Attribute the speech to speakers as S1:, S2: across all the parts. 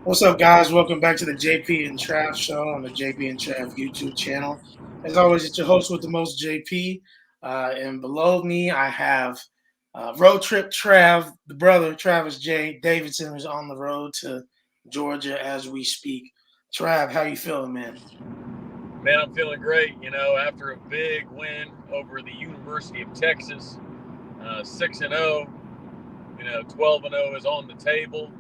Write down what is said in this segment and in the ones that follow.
S1: What's up, guys? Welcome back to the JP and Trav show on the JP and Trav YouTube channel. As always, it's your host with the most, JP. And below me, I have Road Trip Trav, the brother, Travis J. Davidson, who's on the road to Georgia as we speak. Trav, how you feeling, man?
S2: Man, I'm feeling great. After a big win over the University of Texas, 6-0. 12-0 is on the table,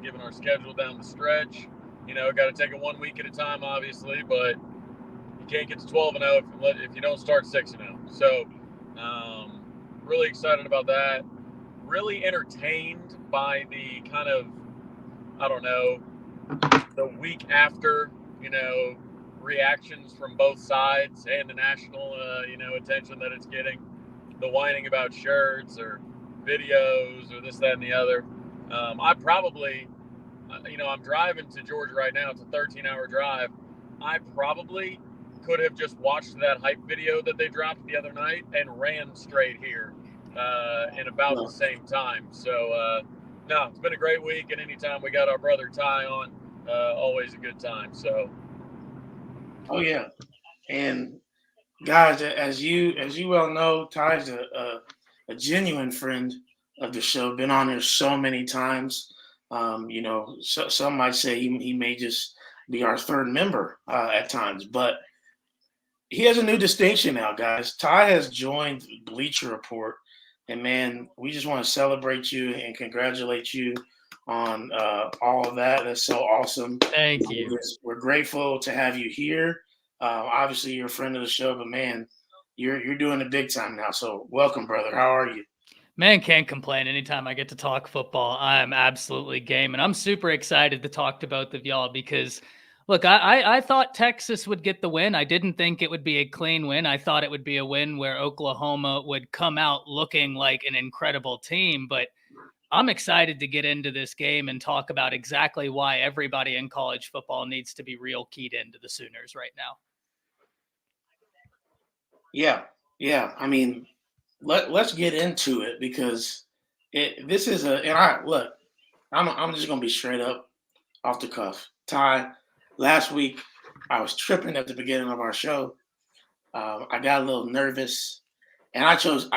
S2: given our schedule down the stretch. Got to take it 1 week at a time, obviously, but you can't get to 12-0 if you don't start 6-0. So, really excited about that. Really entertained by the kind of, I don't know, the week after, reactions from both sides and the national, attention that it's getting. The whining about shirts or videos or this, that, and the other. I probably, I'm driving to Georgia right now. It's a 13-hour drive. I probably could have just watched that hype video that they dropped the other night and ran straight here in about the same time. So, no, it's been a great week. And anytime we got our brother Ty on, always a good time. So,
S1: Oh yeah, and guys, as you well know, Ty's a genuine friend of the show. Been on here so many times. Some might say he may just be our third member at times, but he has a new distinction now, guys. Ty has joined Bleacher Report, and man, we just want to celebrate you and congratulate you on all of that. That's so awesome.
S3: Thank you.
S1: We're grateful to have you here. Obviously, you're a friend of the show, but man, you're doing it big time now. So welcome, brother. How are you?
S3: Man, can't complain. Anytime I get to talk football, I'm absolutely game. And I'm super excited to talk to both of y'all because, look, I thought Texas would get the win. I didn't think it would be a clean win. I thought it would be a win where Oklahoma would come out looking like an incredible team. But I'm excited to get into this game and talk about exactly why everybody in college football needs to be real keyed into the Sooners right now.
S1: Yeah. I mean, let's get into it because this is a and I look. I'm just gonna be straight up off the cuff. Ty, last week I was tripping at the beginning of our show. I got a little nervous, and I chose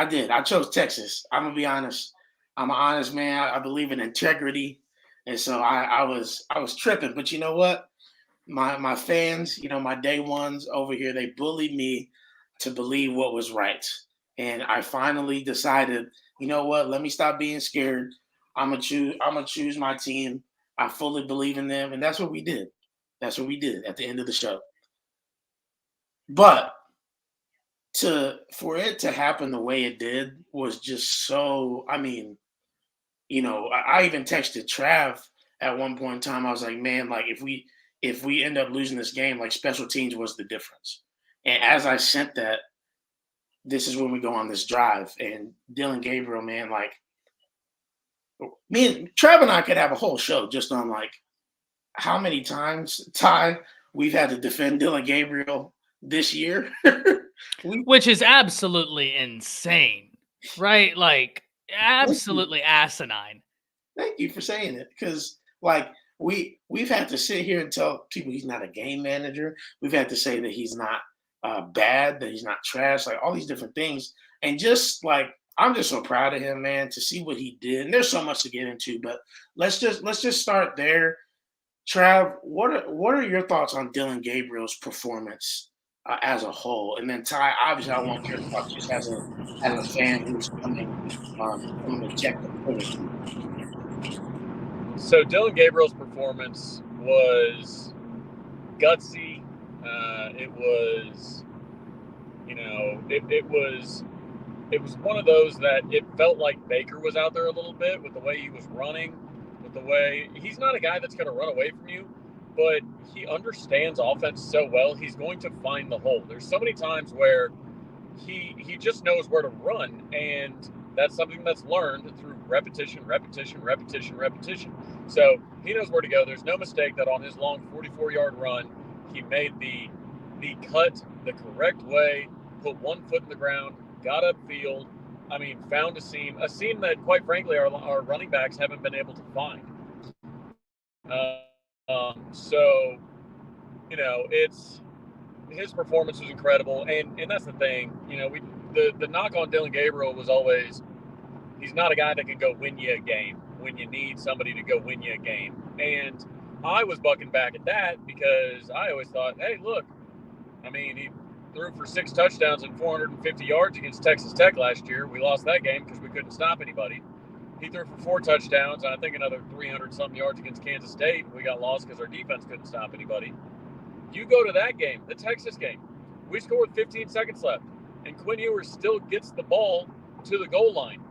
S1: Texas. I'm gonna be honest. I'm an honest man. I believe in integrity, and so I was tripping. But you know what? My fans, my day ones over here, they bullied me to believe what was right. And I finally decided, you know what? Let me stop being scared. I'm gonna choose my team. I fully believe in them, and that's what we did. That's what we did at the end of the show. But to for it to happen the way it did was just so. I mean, I even texted Trav at one point in time. I was like, man, like if we end up losing this game, like special teams was the difference. And as I sent that, this is when we go on this drive. And Dylan Gabriel, man, like me and Trav and I could have a whole show just on like how many times, Ty, we've had to defend Dylan Gabriel this year.
S3: Which is absolutely insane, right? Like absolutely asinine.
S1: Thank you for saying it, because like we've had to sit here and tell people he's not a game manager. We've had to say that he's not bad, that he's not trash, like all these different things. And just like I'm just so proud of him, man, to see what he did. And there's so much to get into, but let's just start there. Trav, what are your thoughts on Dylan Gabriel's performance as a whole? And then Ty, obviously, I want your thoughts just as a fan who's coming to check the footage.
S2: So Dylan Gabriel's performance was gutsy. It was, it was one of those that it felt like Baker was out there a little bit with the way he was running, with the way he's not a guy that's going to run away from you, but he understands offense so well. He's going to find the hole. There's so many times where he just knows where to run, and that's something that's learned through repetition. So he knows where to go. There's no mistake that on his long 44-yard run, he made the cut the correct way, put one foot in the ground, got upfield. I mean, found a seam that, quite frankly, our running backs haven't been able to find. So, it's his performance was incredible, and that's the thing. The knock on Dillon Gabriel was always he's not a guy that can go win you a game when you need somebody to go win you a game. And I was bucking back at that because I always thought, hey, look, I mean, he threw for 6 touchdowns and 450 yards against Texas Tech last year. We lost that game because we couldn't stop anybody. He threw for 4 touchdowns and I think another 300-something yards against Kansas State. We got lost because our defense couldn't stop anybody. You go to that game, the Texas game, we scored 15 seconds left, and Quinn Ewers still gets the ball to the goal line.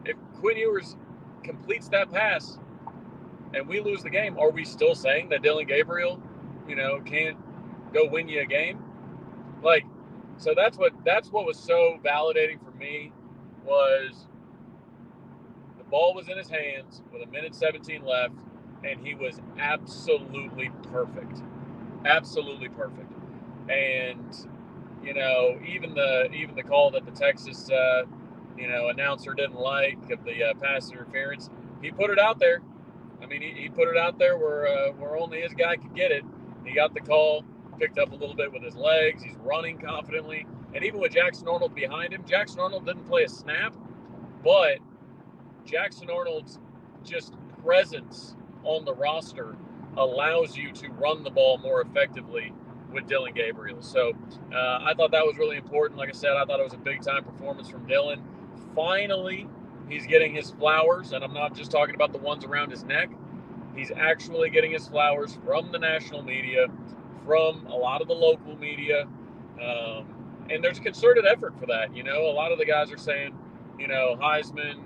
S2: If Quinn Ewers completes that pass and we lose the game, are we still saying that Dillon Gabriel, can't go win you a game? So that's what was so validating for me was the ball was in his hands with 1:17 left, and he was absolutely perfect. Absolutely perfect. And even the call that the Texas announcer didn't like of the pass interference, he put it out there. I mean, he put it out there where only his guy could get it. He got the call, picked up a little bit with his legs. He's running confidently, and even with Jackson Arnold behind him, Jackson Arnold didn't play a snap, but Jackson Arnold's just presence on the roster allows you to run the ball more effectively with Dillon Gabriel. So I thought that was really important. Like I said, I thought it was a big-time performance from Dillon. Finally, he's getting his flowers, and I'm not just talking about the ones around his neck. He's actually getting his flowers from the national media, from a lot of the local media, and there's a concerted effort for that. A lot of the guys are saying, Heisman,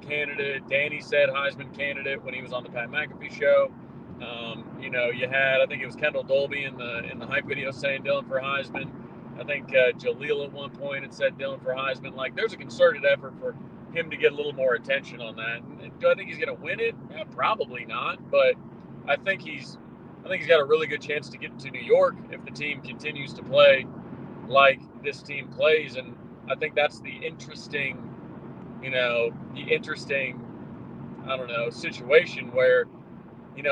S2: candidate. Danny said Heisman candidate when he was on the Pat McAfee show. You had, I think it was Kendall Dolby in the hype video saying Dillon for Heisman. I think Jaleel at one point had said Dillon for Heisman. There's a concerted effort for him to get a little more attention on that. And do I think he's going to win it? Probably not. But I think he's got a really good chance to get to New York if the team continues to play like this team plays. And I think that's the interesting situation where,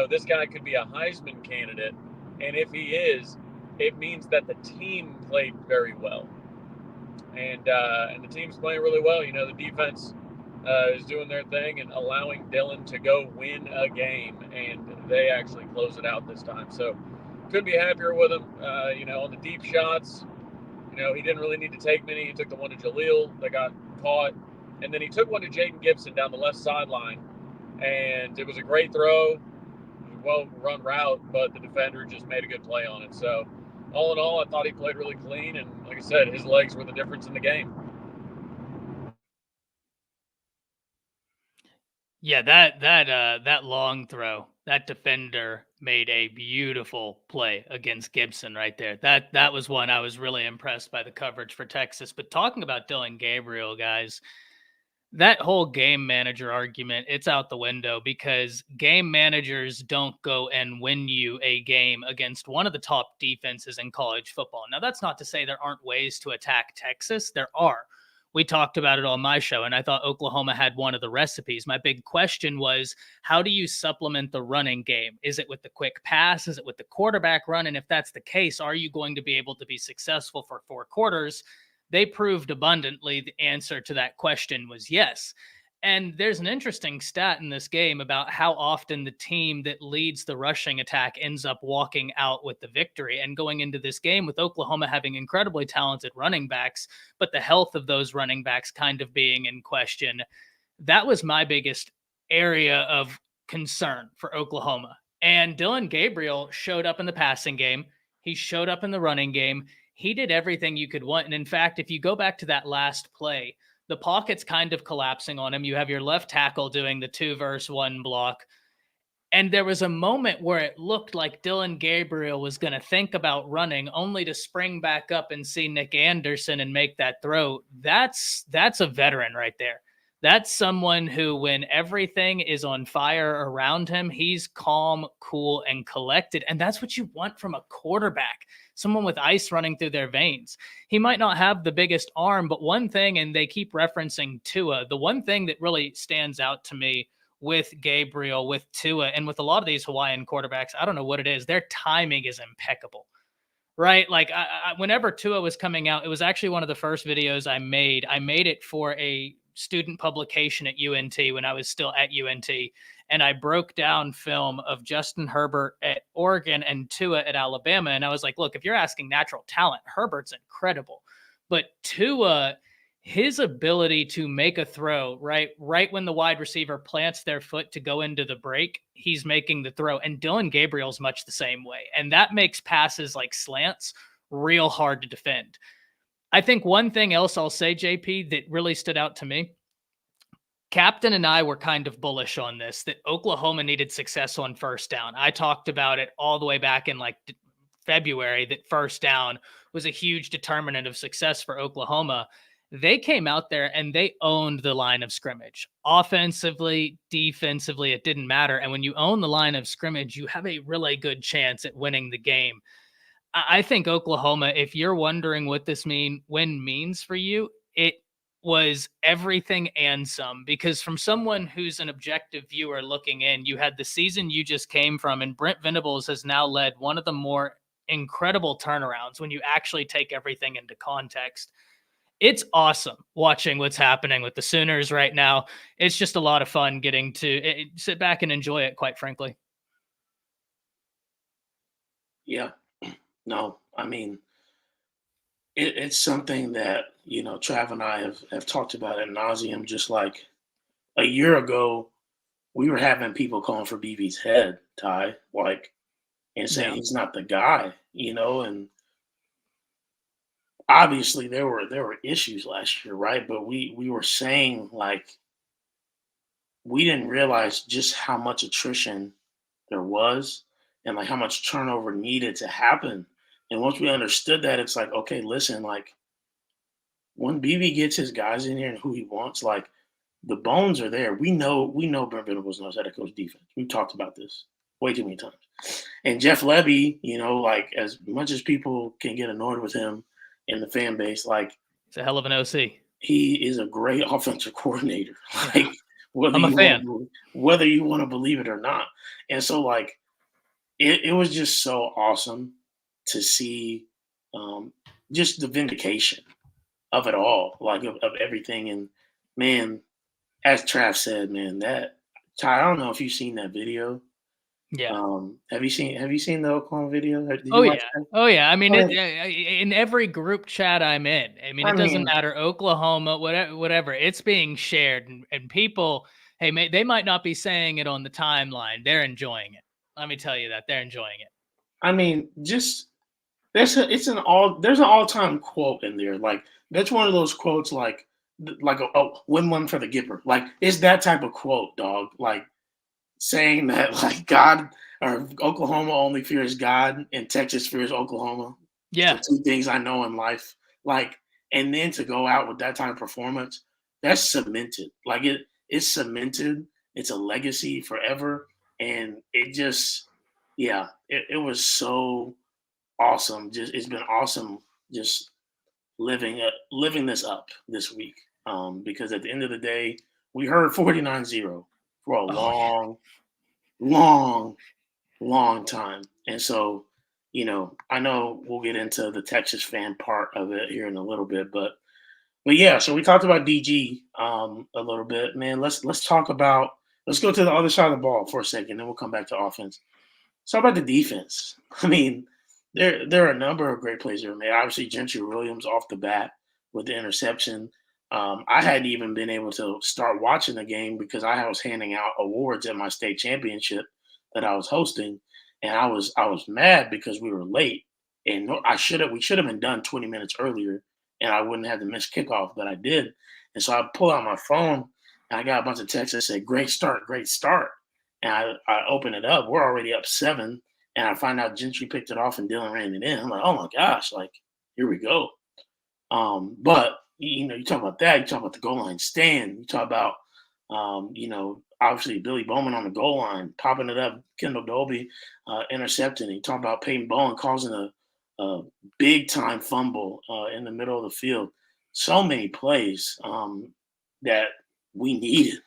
S2: this guy could be a Heisman candidate. And if he is, it means that the team played very well. And the team's playing really well. The defense is doing their thing and allowing Dillon to go win a game. And they actually close it out this time. So couldn't be happier with him. On the deep shots, he didn't really need to take many. He took the one to Jaleel that got caught. And then he took one to Jaden Gibson down the left sideline. And it was a great throw, well-run route, but the defender just made a good play on it. So all in all, I thought he played really clean. And like I said, his legs were the difference in the game.
S3: Yeah, that long throw, that defender made a beautiful play against Gibson right there. That was one I was really impressed by the coverage for Texas. But talking about Dillon Gabriel, guys, that whole game manager argument, it's out the window because game managers don't go and win you a game against one of the top defenses in college football. Now, that's not to say there aren't ways to attack Texas. There are. We talked about it on my show, and I thought Oklahoma had one of the recipes. My big question was, how do you supplement the running game? Is it with the quick pass? Is it with the quarterback run? And if that's the case, are you going to be able to be successful for 4 quarters? They proved abundantly the answer to that question was yes. And there's an interesting stat in this game about how often the team that leads the rushing attack ends up walking out with the victory. And going into this game with Oklahoma having incredibly talented running backs, but the health of those running backs kind of being in question, that was my biggest area of concern for Oklahoma. And Dillon Gabriel showed up in the passing game. He showed up in the running game. He did everything you could want. And in fact, if you go back to that last play, the pocket's kind of collapsing on him. You have your left tackle doing the 2-versus-1 block. And there was a moment where it looked like Dillon Gabriel was going to think about running, only to spring back up and see Nick Anderson and make that throw. That's a veteran right there. That's someone who, when everything is on fire around him, he's calm, cool, and collected. And that's what you want from a quarterback, someone with ice running through their veins. He might not have the biggest arm, but one thing, and they keep referencing Tua, the one thing that really stands out to me with Gabriel, with Tua, and with a lot of these Hawaiian quarterbacks, I don't know what it is. Their timing is impeccable, right? Like whenever Tua was coming out, it was actually one of the first videos I made. I made it for a student publication at UNT when I was still at UNT. And I broke down film of Justin Herbert at Oregon and Tua at Alabama. And I was like, look, if you're asking natural talent, Herbert's incredible. But Tua, his ability to make a throw right when the wide receiver plants their foot to go into the break, he's making the throw. And Dylan Gabriel's much the same way. And that makes passes like slants real hard to defend. I think one thing else I'll say, JP, that really stood out to me, Captain and I were kind of bullish on this, that Oklahoma needed success on first down. I talked about it all the way back in like February, that first down was a huge determinant of success for Oklahoma. They came out there and they owned the line of scrimmage. Offensively, defensively, it didn't matter. And when you own the line of scrimmage, you have a really good chance at winning the game. I think Oklahoma, if you're wondering what this win means for you, it was everything and some, because from someone who's an objective viewer looking in, you had the season you just came from, and Brent Venables has now led one of the more incredible turnarounds when you actually take everything into context. It's awesome watching what's happening with the Sooners right now. It's just a lot of fun getting to sit back and enjoy it, quite frankly.
S1: Yeah. No, I mean, it's something that, Trav and I have talked about ad nauseum. Just like a year ago, we were having people calling for BB's head, Ty, and saying he's not the guy, and obviously there were issues last year, right? But we were saying, like, we didn't realize just how much attrition there was and like how much turnover needed to happen. And once we understood that, it's like, okay, listen, like, when BB gets his guys in here and who he wants, like, the bones are there. We know Brent Venables knows how to coach defense. We've talked about this way too many times. And Jeff Lebby, like, as much as people can get annoyed with him in the fan base, like,
S3: it's a hell of an OC.
S1: He is a great offensive coordinator. Like,
S3: I'm a fan.
S1: Whether you want to believe it or not. And so, like, it was just so awesome to see just the vindication of it all, like of everything. And man, as Trav said, man, that Ty, I don't know if you've seen that video.
S3: Yeah.
S1: Have you seen the Oklahoma video?
S3: Oh yeah. I mean, in every group chat I'm in, I mean, it doesn't matter, Oklahoma, whatever, it's being shared, and people, hey, they might not be saying it on the timeline. They're enjoying it. Let me tell you that they're enjoying it.
S1: I mean, just there's an all-time quote in there. Like, that's one of those quotes like win one for the Gipper. Like, it's that type of quote, dog. Like, saying that, like, God or Oklahoma only fears God and Texas fears Oklahoma.
S3: Yeah.
S1: The two things I know in life. Like, and then to go out with that type of performance, that's cemented. Like, it's cemented. It's a legacy forever. And it just, yeah, it was so awesome. Just, it's been awesome just living this up this week. Because at the end of the day, we heard 49-0 for a long time. And so, I know we'll get into the Texas fan part of it here in a little bit, but yeah, so we talked about DG a little bit, man. Let's go to the other side of the ball for a second, then we'll come back to offense. Let's talk about the defense. I mean, there are a number of great plays that were made. Obviously, Gentry Williams off the bat with the interception. I hadn't even been able to start watching the game because I was handing out awards at my state championship that I was hosting, and I was mad because we were late, and we should have been done 20 minutes earlier, and I wouldn't have to miss kickoff, but I did. And so I pull out my phone, and I got a bunch of texts that say, great start. And I open it up. We're already up 7, and I find out Gentry picked it off and Dylan ran it in. I'm like, oh my gosh, like, here we go. But you talk about that. You talk about the goal line stand. You talk about, obviously Billy Bowman on the goal line, popping it up, Kendall Dolby intercepting. You talk about Peyton Bowen causing a big-time fumble in the middle of the field. So many plays that we needed.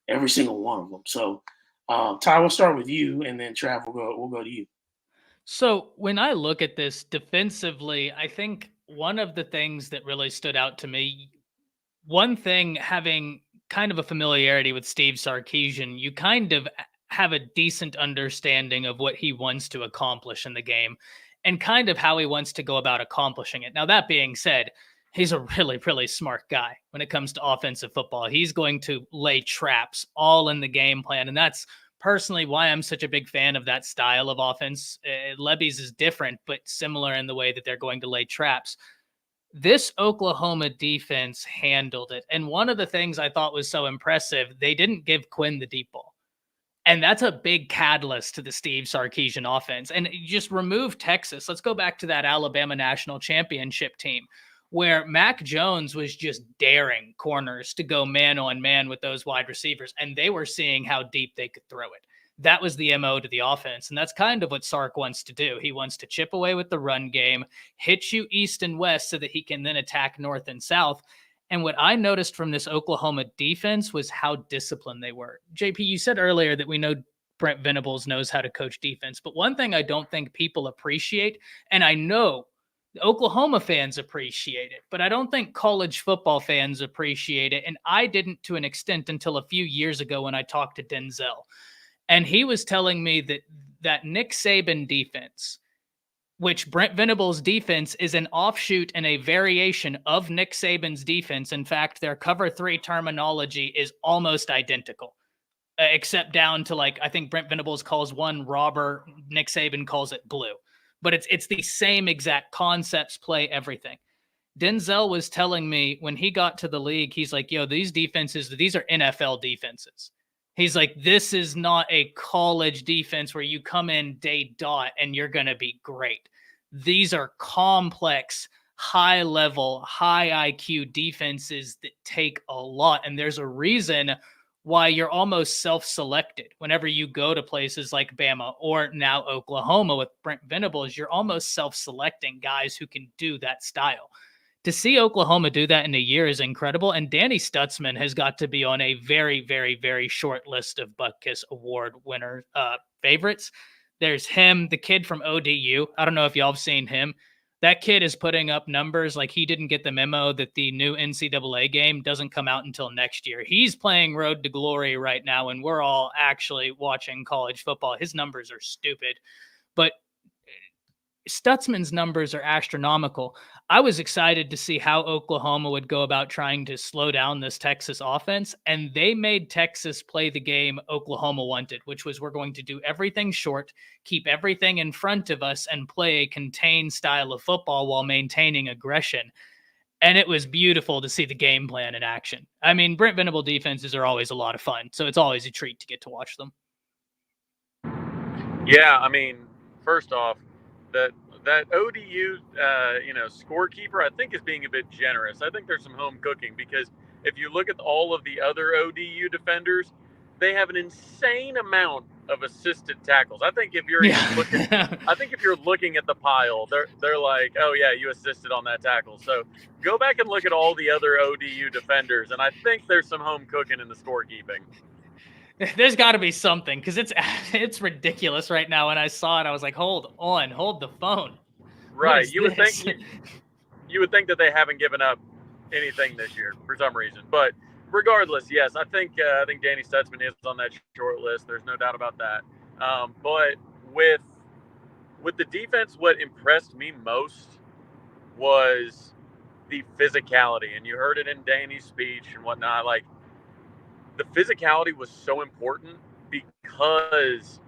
S1: every single one of them. So, Ty, we'll start with you, and then Trav, we'll go to you.
S3: So when I look at this defensively, I think one of the things that really stood out to me, one thing having kind of a familiarity with Steve Sarkisian, you kind of have a decent understanding of what he wants to accomplish in the game and kind of how he wants to go about accomplishing it. Now, that being said, he's a really, really smart guy when it comes to offensive football. He's going to lay traps all in the game plan. And that's personally why I'm such a big fan of that style of offense. Lebby's is different, but similar in the way that they're going to lay traps. This Oklahoma defense handled it. And one of the things I thought was so impressive, they didn't give Quinn the deep ball. And that's a big catalyst to the Steve Sarkisian offense. And you just remove Texas. Let's go back to that Alabama national championship team where Mac Jones was just daring corners to go man on man with those wide receivers. And they were seeing how deep they could throw it. That was the MO to the offense. And that's kind of what Sark wants to do. He wants to chip away with the run game, hit you east and west so that he can then attack north and south. And what I noticed from this Oklahoma defense was how disciplined they were. JP, you said earlier that we know Brent Venables knows how to coach defense, but one thing I don't think people appreciate, and I know Oklahoma fans appreciate it, but I don't think college football fans appreciate it. And I didn't to an extent until a few years ago when I talked to Denzel. And he was telling me that Nick Saban defense, which Brent Venables' defense is an offshoot and a variation of Nick Saban's defense. In fact, their cover 3 terminology is almost identical, except down to I think Brent Venables calls one robber, Nick Saban calls it blue. But it's the same exact concepts, play, everything. Denzel was telling me when he got to the league, he's like, yo, these are NFL defenses. He's like, this is not a college defense where you come in day dot and you're going to be great. These are complex, high level, high IQ defenses that take a lot. And there's a reason why you're almost self-selected whenever you go to places like Bama or now Oklahoma with Brent Venables. You're almost self-selecting guys who can do that style. To see Oklahoma do that in a year is incredible. And Danny Stutzman has got to be on a very, very, very short list of Butkus Award winner favorites. There's him, the kid from ODU. I don't know if y'all have seen him. That kid is putting up numbers like he didn't get the memo that the new NCAA game doesn't come out until next year. He's playing Road to Glory right now, and we're all actually watching college football. His numbers are stupid. But Stutzman's numbers are astronomical. I was excited to see how Oklahoma would go about trying to slow down this Texas offense, and they made Texas play the game Oklahoma wanted, which was we're going to do everything short, keep everything in front of us, and play a contained style of football while maintaining aggression. And it was beautiful to see the game plan in action. I mean, Brent Venables defenses are always a lot of fun, so it's always a treat to get to watch them.
S2: Yeah, I mean, first off, that ODU, scorekeeper, I think is being a bit generous. I think there's some home cooking because if you look at all of the other ODU defenders, they have an insane amount of assisted tackles. I think if you're looking at the pile, they're like, oh yeah, you assisted on that tackle. So go back and look at all the other ODU defenders, and I think there's some home cooking in the scorekeeping.
S3: There's got to be something because it's ridiculous right now. When I saw it, I was like, hold the phone.
S2: Right. You would think that they haven't given up anything this year for some reason. But regardless, yes, I think Danny Stutzman is on that short list. There's no doubt about that. But with the defense, what impressed me most was the physicality. And you heard it in Danny's speech and whatnot. Like, the physicality was so important because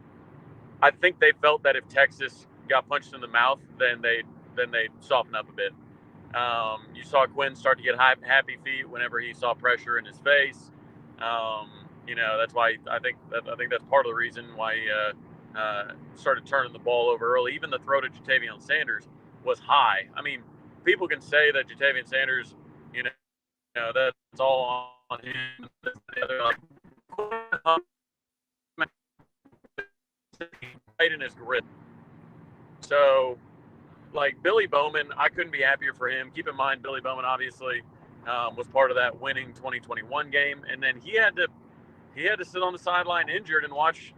S2: I think they felt that if Texas got punched in the mouth, then they'd soften up a bit. You saw Quinn start to get happy feet whenever he saw pressure in his face. That's why I think that's part of the reason why he started turning the ball over early. Even the throw to Ja'Tavion Sanders was high. I mean, people can say that Ja'Tavion Sanders, that's all on him. Right in his grip. So, like Billy Bowman, I couldn't be happier for him. Keep in mind, Billy Bowman obviously was part of that winning 2021 game, and then he had he had to sit on the sideline injured and watch,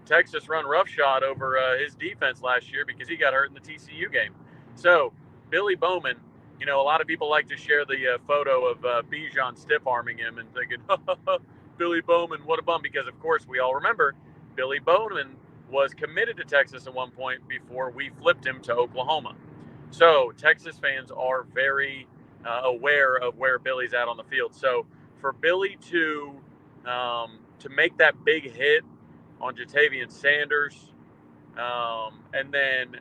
S2: Texas run roughshod over his defense last year because he got hurt in the TCU game. So Billy Bowman, a lot of people like to share the photo of Bijan stiff-arming him and thinking, Billy Bowman, what a bum, because, of course, we all remember Billy Bowman was committed to Texas at one point before we flipped him to Oklahoma. So Texas fans are very aware of where Billy's at on the field. So for Billy to make that big hit on Jatavian Sanders, and then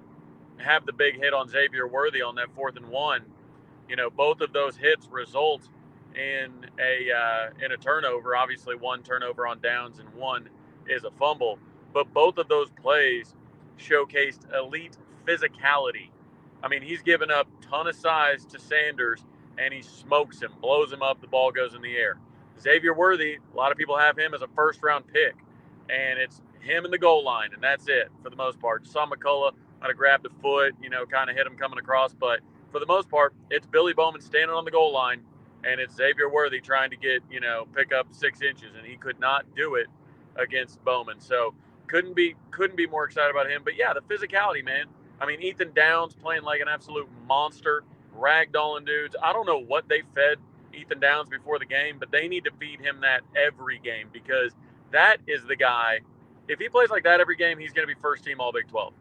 S2: have the big hit on Xavier Worthy on that 4th and 1, both of those hits result in a turnover. Obviously, one turnover on downs and one is a fumble. But both of those plays showcased elite physicality. I mean, he's given up a ton of size to Sanders, and he smokes him, blows him up, the ball goes in the air. Xavier Worthy, a lot of people have him as a first-round pick, and it's him in the goal line, and that's it for the most part. Saw McCullough might have grabbed a foot, kind of hit him coming across, but for the most part, it's Billy Bowman standing on the goal line, and it's Xavier Worthy trying to get, pick up 6 inches, and he could not do it against Bowman. So couldn't be more excited about him. But yeah, the physicality, man. I mean, Ethan Downs playing like an absolute monster, ragdolling dudes. I don't know what they fed Ethan Downs before the game, but they need to feed him that every game, because that is the guy. If he plays like that every game, he's going to be first team All Big 12.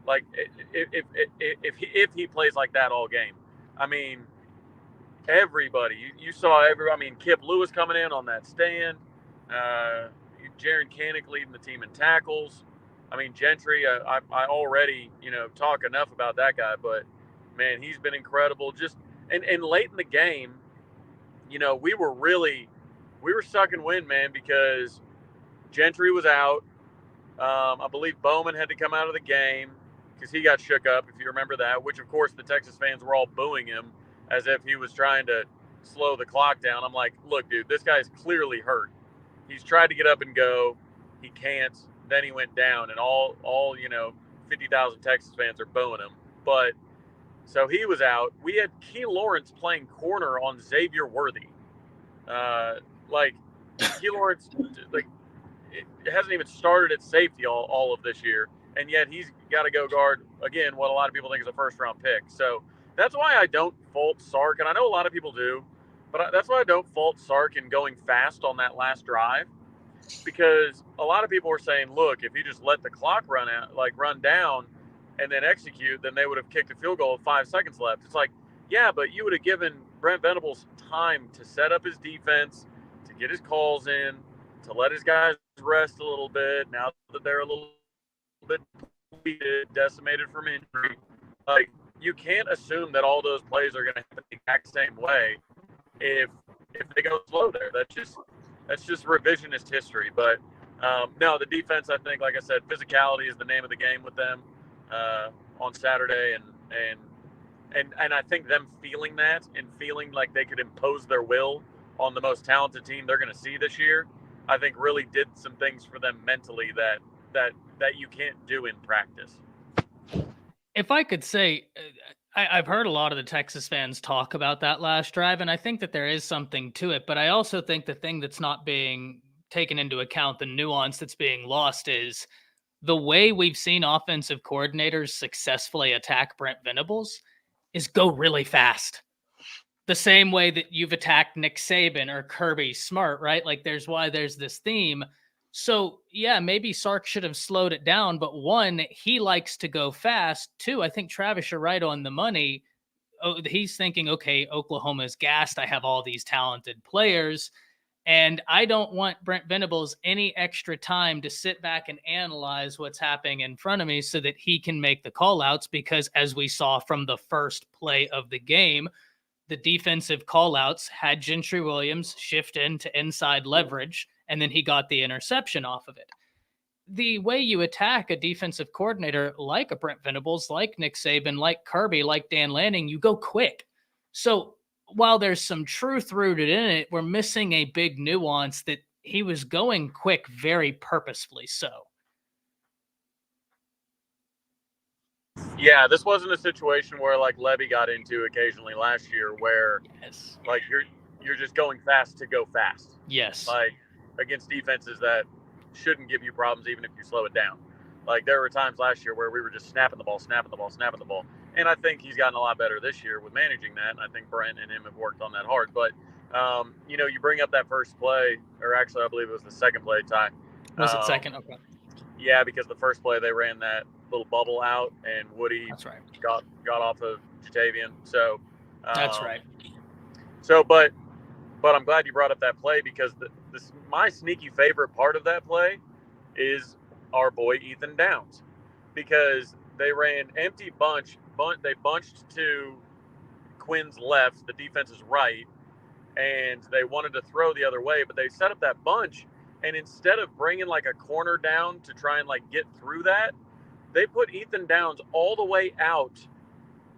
S2: Like if he plays like that all game, I mean, everybody you saw Kip Lewis coming in on that stand, Jaron Kanik leading the team in tackles. I mean, Gentry, I already talk enough about that guy, but man, he's been incredible. Just and late in the game, we were sucking wind, man, because Gentry was out. I believe Bowman had to come out of the game because he got shook up, if you remember that, which, of course, the Texas fans were all booing him as if he was trying to slow the clock down. I'm like, look, dude, this guy's clearly hurt. He's tried to get up and go. He can't. Then he went down, and all 50,000 Texas fans are booing him. But so he was out. We had Key Lawrence playing corner on Xavier Worthy. Key Lawrence, it hasn't even started at safety all of this year, and yet he's got to go guard, again, what a lot of people think is a first-round pick. So that's why I don't fault Sark, and I know a lot of people do, but that's why I don't fault Sark in going fast on that last drive, because a lot of people were saying, look, if you just let the clock run down and then execute, then they would have kicked a field goal with 5 seconds left. It's like, yeah, but you would have given Brent Venables time to set up his defense, to get his calls in, to let his guys rest a little bit now that they're a little bit decimated from injury. Like, you can't assume that all those plays are going to happen the exact same way if they go slow there. That's just revisionist history. But no, the defense, I think, like I said, physicality is the name of the game with them on Saturday, and I think them feeling that and feeling like they could impose their will on the most talented team they're going to see this year, I think really did some things for them mentally that you can't do in practice.
S3: If I could say, I've heard a lot of the Texas fans talk about that last drive, and I think that there is something to it, but I also think the thing that's not being taken into account, the nuance that's being lost, is the way we've seen offensive coordinators successfully attack Brent Venables is go really fast. The same way that you've attacked Nick Saban or Kirby Smart, right? Like, there's this theme. So yeah, maybe Sark should have slowed it down, but one, he likes to go fast. Two, I think Travis, you're right on the money. Oh, he's thinking, okay, Oklahoma's gassed. I have all these talented players, and I don't want Brent Venables any extra time to sit back and analyze what's happening in front of me so that he can make the call outs, because as we saw from the first play of the game, the defensive call-outs had Gentry Williams shift into inside leverage, and then he got the interception off of it. The way you attack a defensive coordinator like a Brent Venables, like Nick Saban, like Kirby, like Dan Lanning, you go quick. So while there's some truth rooted in it, we're missing a big nuance that he was going quick very purposefully so.
S2: Yeah, this wasn't a situation where like Levy got into occasionally last year where
S3: yes,
S2: like you're just going fast to go fast.
S3: Yes.
S2: Like against defenses that shouldn't give you problems even if you slow it down. Like there were times last year where we were just snapping the ball. And I think he's gotten a lot better this year with managing that. And I think Brent and him have worked on that hard. But, you bring up that first play, or actually I believe it was the second play, Ty.
S3: Was it second? Okay.
S2: Yeah, because the first play they ran that little bubble out and Woody
S3: That's right.
S2: got off of Jatavian. So
S3: That's right.
S2: So, but I'm glad you brought up that play because my sneaky favorite part of that play is our boy Ethan Downs, because they ran empty they bunched to Quinn's left, the defense's right, and they wanted to throw the other way, but they set up that bunch, and instead of bringing like a corner down to try and like get through that, they put Ethan Downs all the way out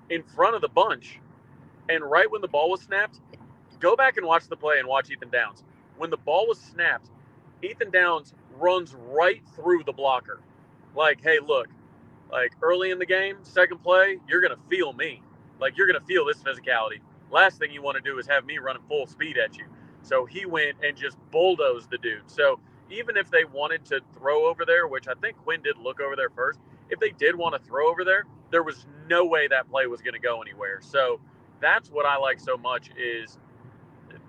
S2: in front of the bunch, and right when the ball was snapped, go back and watch the play and watch Ethan Downs. When the ball was snapped, Ethan Downs runs right through the blocker. Like, hey, look, like early in the game, second play, you're going to feel me. Like, you're going to feel this physicality. Last thing you want to do is have me running full speed at you. So he went and just bulldozed the dude. So even if they wanted to throw over there, which I think Quinn did look over there first, if they did want to throw over there, there was no way that play was going to go anywhere. So that's what I like so much is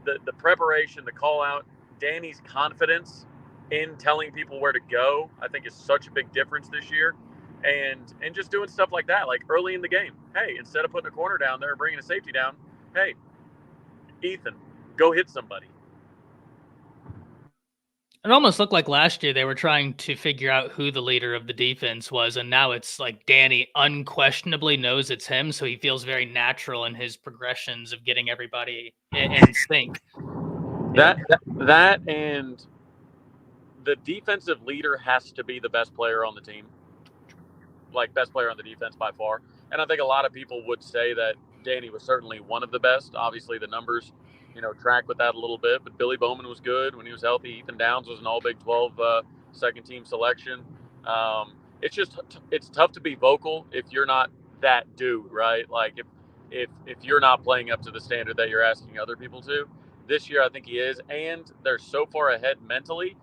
S2: the preparation, the call out, Danny's confidence in telling people where to go, I think is such a big difference this year. And just doing stuff like that, like early in the game. Hey, instead of putting a corner down there and bringing a safety down, hey, Ethan, go hit somebody.
S3: It almost looked like last year they were trying to figure out who the leader of the defense was, and now it's like Danny unquestionably knows it's him, so he feels very natural in his progressions of getting everybody in sync.
S2: That and the defensive leader has to be the best player on the team, like best player on the defense by far. And I think a lot of people would say that Danny was certainly one of the best. Obviously, the numbers, track with that a little bit. But Billy Bowman was good when he was healthy. Ethan Downs was an All Big 12 second team selection. It's tough to be vocal if you're not that dude, right? Like if you're not playing up to the standard that you're asking other people to. This year, I think he is, and they're so far ahead mentally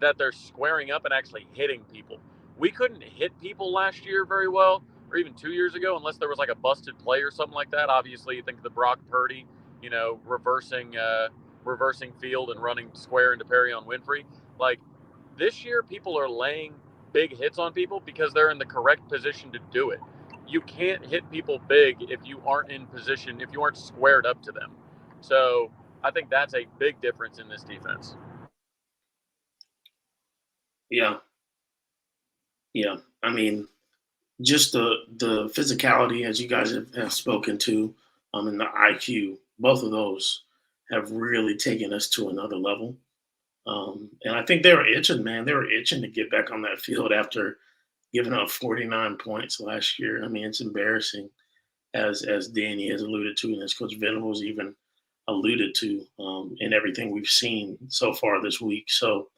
S2: that they're squaring up and actually hitting people. We couldn't hit people last year very well, or even 2 years ago, unless there was like a busted play or something like that. Obviously, you think of the Brock Purdy, reversing field and running square into Perry on Winfrey. Like this year, people are laying big hits on people because they're in the correct position to do it. You can't hit people big if you aren't in position, if you aren't squared up to them. So I think that's a big difference in this defense.
S1: Yeah. I mean, just the physicality, as you guys have spoken to, and the IQ, both of those have really taken us to another level. And I think they were itching, man. They were itching to get back on that field after giving up 49 points last year. I mean, it's embarrassing, as Danny has alluded to, and as Coach Venables even alluded to in everything we've seen so far this week. So,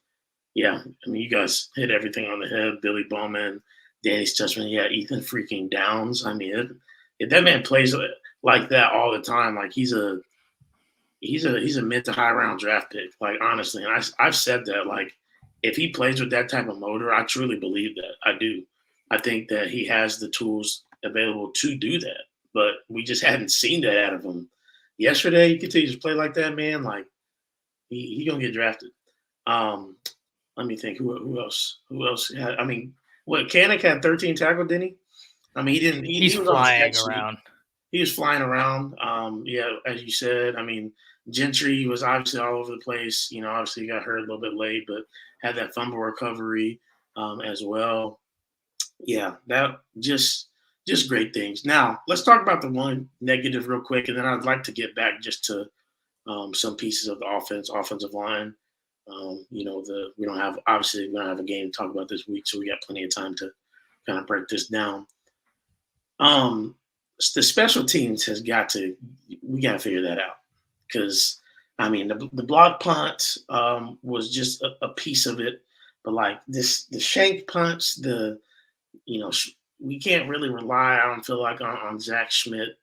S1: yeah, I mean, you guys hit everything on the head. Billy Bowman, Danny's touchman, yeah, Ethan freaking Downs. I mean, if that man plays like that all the time, like he's a mid to high round draft pick. Like honestly, and I've said that. Like if he plays with that type of motor, I truly believe that. I do. I think that he has the tools available to do that, but we just hadn't seen that out of him. Yesterday, you continues to play like that, man. Like he gonna get drafted. Let me think. Who else? Who else? I mean, what? Kanak had 13 tackles, didn't he? I mean, he didn't.
S3: He's
S1: was
S3: flying around.
S1: He was flying around. Yeah, as you said. I mean, Gentry was obviously all over the place. Obviously he got hurt a little bit late, but had that fumble recovery as well. Yeah, that just great things. Now let's talk about the one negative real quick, and then I'd like to get back just to some pieces of the offensive line. We don't have a game to talk about this week, so we got plenty of time to kind of break this down. The special teams we got to figure that out, because I mean the block punt was just a piece of it, but like the shank punts, we can't really rely, I don't feel like, on Zach Schmidt,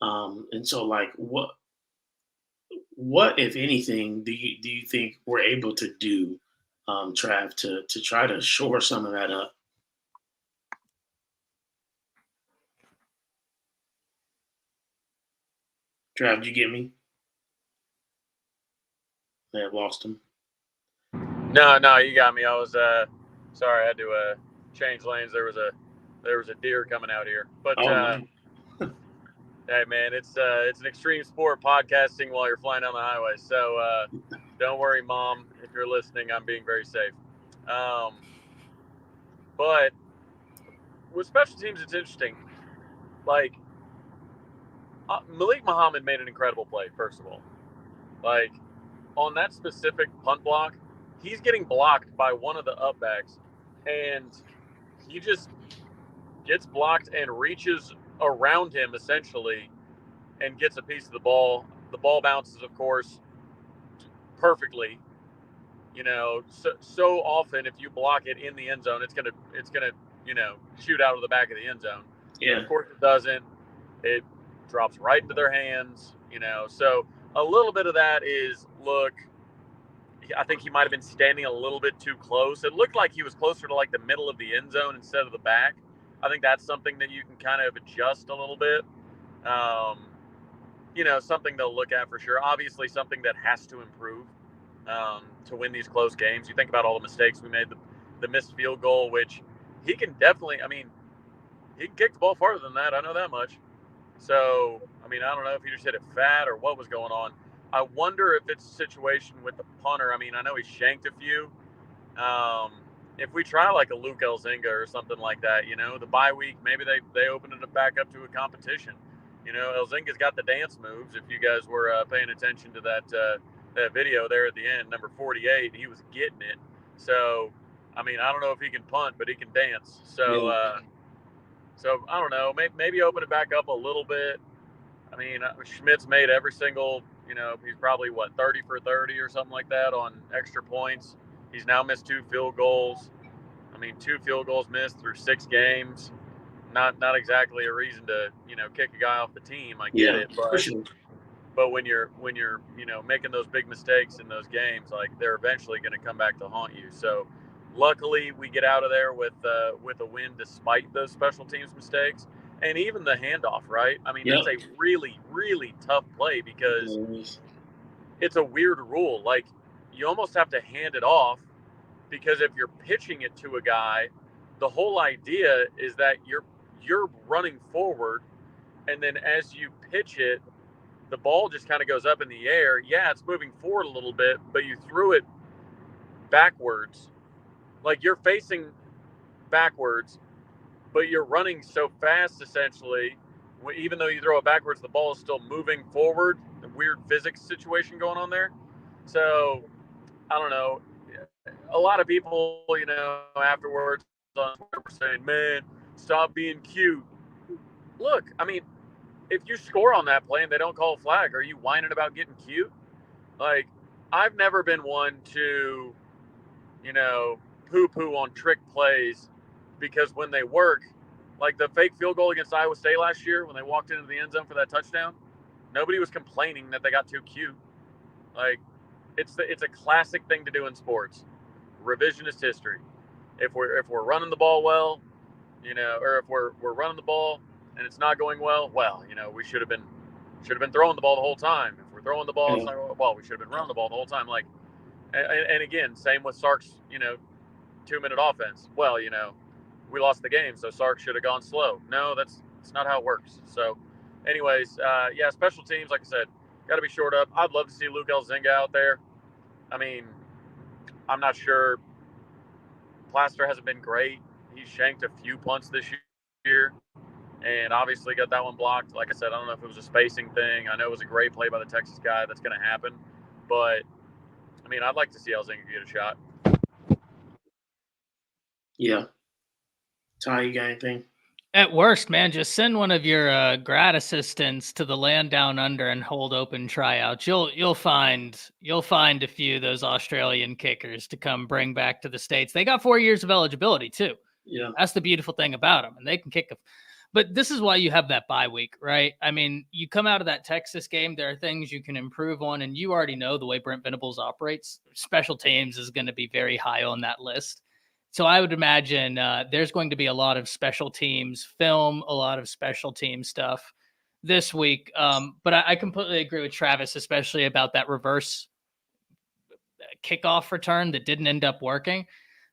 S1: and so like what if anything do you think we're able to do Trav, to try to shore some of that up. Trav, did you get me? May have lost him.
S2: No, you got me. I was sorry, I had to change lanes. There was a deer coming out here. But
S1: no.
S2: hey man, it's an extreme sport podcasting while you're flying down the highway. So don't worry, Mom, if you're listening, I'm being very safe. But with special teams, it's interesting. Like Malik Muhammad made an incredible play. First of all, like on that specific punt block, he's getting blocked by one of the upbacks, and he just gets blocked and reaches around him essentially and gets a piece of the ball. The ball bounces, of course, perfectly. So often if you block it in the end zone, it's gonna shoot out of the back of the end zone.
S1: Yeah.
S2: And of course it doesn't. It drops right into their hands. So a little bit of that is, look, I think he might have been standing a little bit too close. It looked like he was closer to like the middle of the end zone instead of the back. I think that's something that you can kind of adjust a little bit. Something they'll look at for sure. Obviously, something that has to improve to win these close games. You think about all the mistakes we made, the missed field goal, which he can definitely, he can kick the ball farther than that. I know that much. So, I don't know if he just hit it fat or what was going on. I wonder if it's a situation with the punter. I know he shanked a few. If we try like a Luke Elzinga or something like that, the bye week, maybe they open it back up to a competition. Elzinga's got the dance moves. If you guys were paying attention to that video there at the end, number 48, he was getting it. So, I don't know if he can punt, but he can dance. So, so I don't know. Maybe open it back up a little bit. Schmidt's made every single, he's probably 30 for 30 or something like that on extra points. He's now missed 2 field goals. 2 field goals missed through 6 games. Not exactly a reason to, kick a guy off the team. I get it, but when you're making those big mistakes in those games, like they're eventually going to come back to haunt you. So luckily we get out of there with a win despite those special teams mistakes. And even the handoff, right? It's a really, really tough play because it's a weird rule. Like, you almost have to hand it off because if you're pitching it to a guy, the whole idea is that you're running forward, and then as you pitch it, the ball just kind of goes up in the air. Yeah, it's moving forward a little bit, but you threw it backwards. Like, you're facing backwards, but you're running so fast, essentially, even though you throw it backwards, the ball is still moving forward. A weird physics situation going on there. So, I don't know. A lot of people, afterwards on Twitter were saying, man, stop being cute. Look, if you score on that play and they don't call a flag, are you whining about getting cute? Like, I've never been one to, poo-poo on trick plays, because when they work, like the fake field goal against Iowa State last year when they walked into the end zone for that touchdown, nobody was complaining that they got too cute. Like, it's a classic thing to do in sports. Revisionist history. If we're running the ball well, or if we're running the ball and it's not going well, we should have been throwing the ball the whole time. If we're throwing the ball, it's not going well, we should have been running the ball the whole time. Like, and again, same with Sark's, 2-minute offense. Well, we lost the game, so Sark should have gone slow. No, that's not how it works. So, anyways, special teams, like I said, got to be shored up. I'd love to see Luke Elzinga out there. I'm not sure. Plaster hasn't been great. He's shanked a few punts this year, and obviously got that one blocked. Like I said, I don't know if it was a spacing thing. I know it was a great play by the Texas guy. That's going to happen. But, I'd like to see Elzinga get a shot.
S1: Yeah. Ty, you got anything?
S3: At worst, man, just send one of your grad assistants to the land down under and hold open tryouts. You'll find a few of those Australian kickers to come bring back to the States. They got 4 years of eligibility too.
S1: Yeah,
S3: that's the beautiful thing about them, and they can kick But this is why you have that bye week, right? I mean, you come out of that Texas game, there are things you can improve on, and you already know the way Brent Venables operates. Special teams is going to be very high on that list. So I would imagine there's going to be a lot of special teams film, a lot of special team stuff this week. But I completely agree with Travis, especially about that reverse kickoff return that didn't end up working.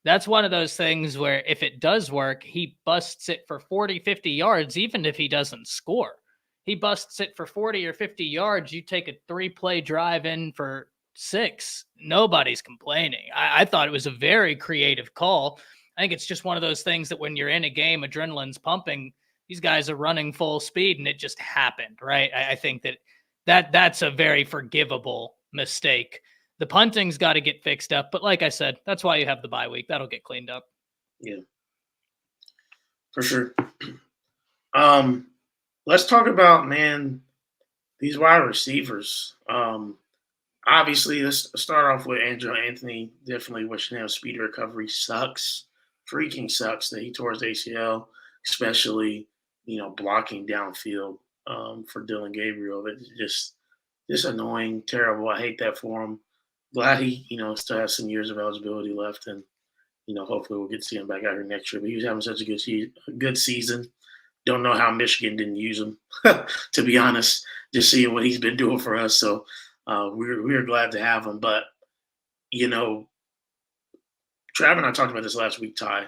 S3: That's one of those things where if it does work, he busts it for 40, 50 yards, even if he doesn't score. He busts it for 40 or 50 yards. You take a 3-play drive in for 6. Nobody's complaining. I thought it was a very creative call. I think it's just one of those things that when you're in a game, adrenaline's pumping, these guys are running full speed, and it just happened, right? I think that's a very forgivable mistake. The punting's got to get fixed up, but like I said, that's why you have the bye week. That'll get cleaned up.
S1: Yeah, for sure. Let's talk about, man, these wide receivers. Obviously, let's start off with Andrew Anthony. Definitely wishing him speedy recovery. Sucks, freaking sucks that he tore his ACL, especially blocking downfield for Dylan Gabriel. It's just annoying, terrible. I hate that for him. Glad he still has some years of eligibility left, and hopefully we'll get to see him back out here next year. But he was having such a good season. Don't know how Michigan didn't use him, to be honest. Just seeing what he's been doing for us, so we're glad to have him. But Trav and I talked about this last week, Ty.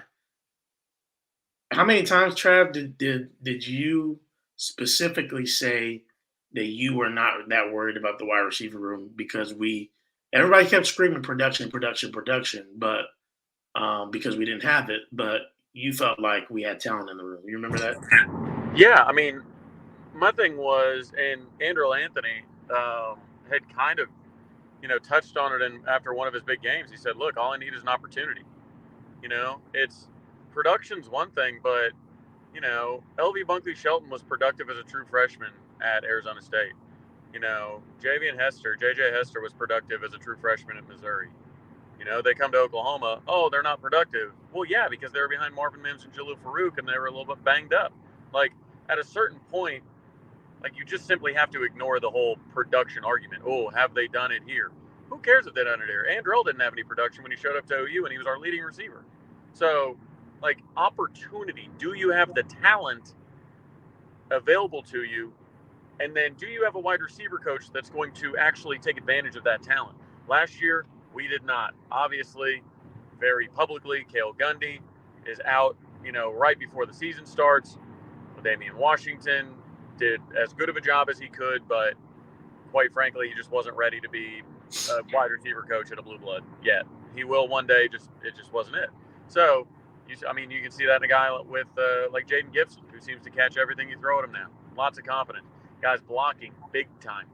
S1: How many times, Trav, did you specifically say that you were not that worried about the wide receiver room because everybody kept screaming production, but because we didn't have it, but you felt like we had talent in the room. You remember that?
S2: Yeah, I mean, my thing was, and Andrew Anthony had kind of, touched on it after one of his big games. He said, look, all I need is an opportunity. It's production's one thing, but, LV Bunkley Shelton was productive as a true freshman at Arizona State. JJ Hester was productive as a true freshman at Missouri. They come to Oklahoma. Oh, they're not productive. Well, yeah, because they were behind Marvin Mims and Jalil Farouk, and they were a little bit banged up. Like, at a certain point, you just simply have to ignore the whole production argument. Oh, have they done it here? Who cares if they done it here? Andrell didn't have any production when he showed up to OU, and he was our leading receiver. So, opportunity. Do you have the talent available to you? And then do you have a wide receiver coach that's going to actually take advantage of that talent? Last year, we did not. Obviously, very publicly, Cale Gundy is out, right before the season starts. Damian Washington did as good of a job as he could, but quite frankly, he just wasn't ready to be a wide receiver coach at a Blue Blood yet. He will one day, it just wasn't it. So, you can see that in a guy with like Jaden Gibson, who seems to catch everything you throw at him now. Lots of confidence. Guys blocking, big time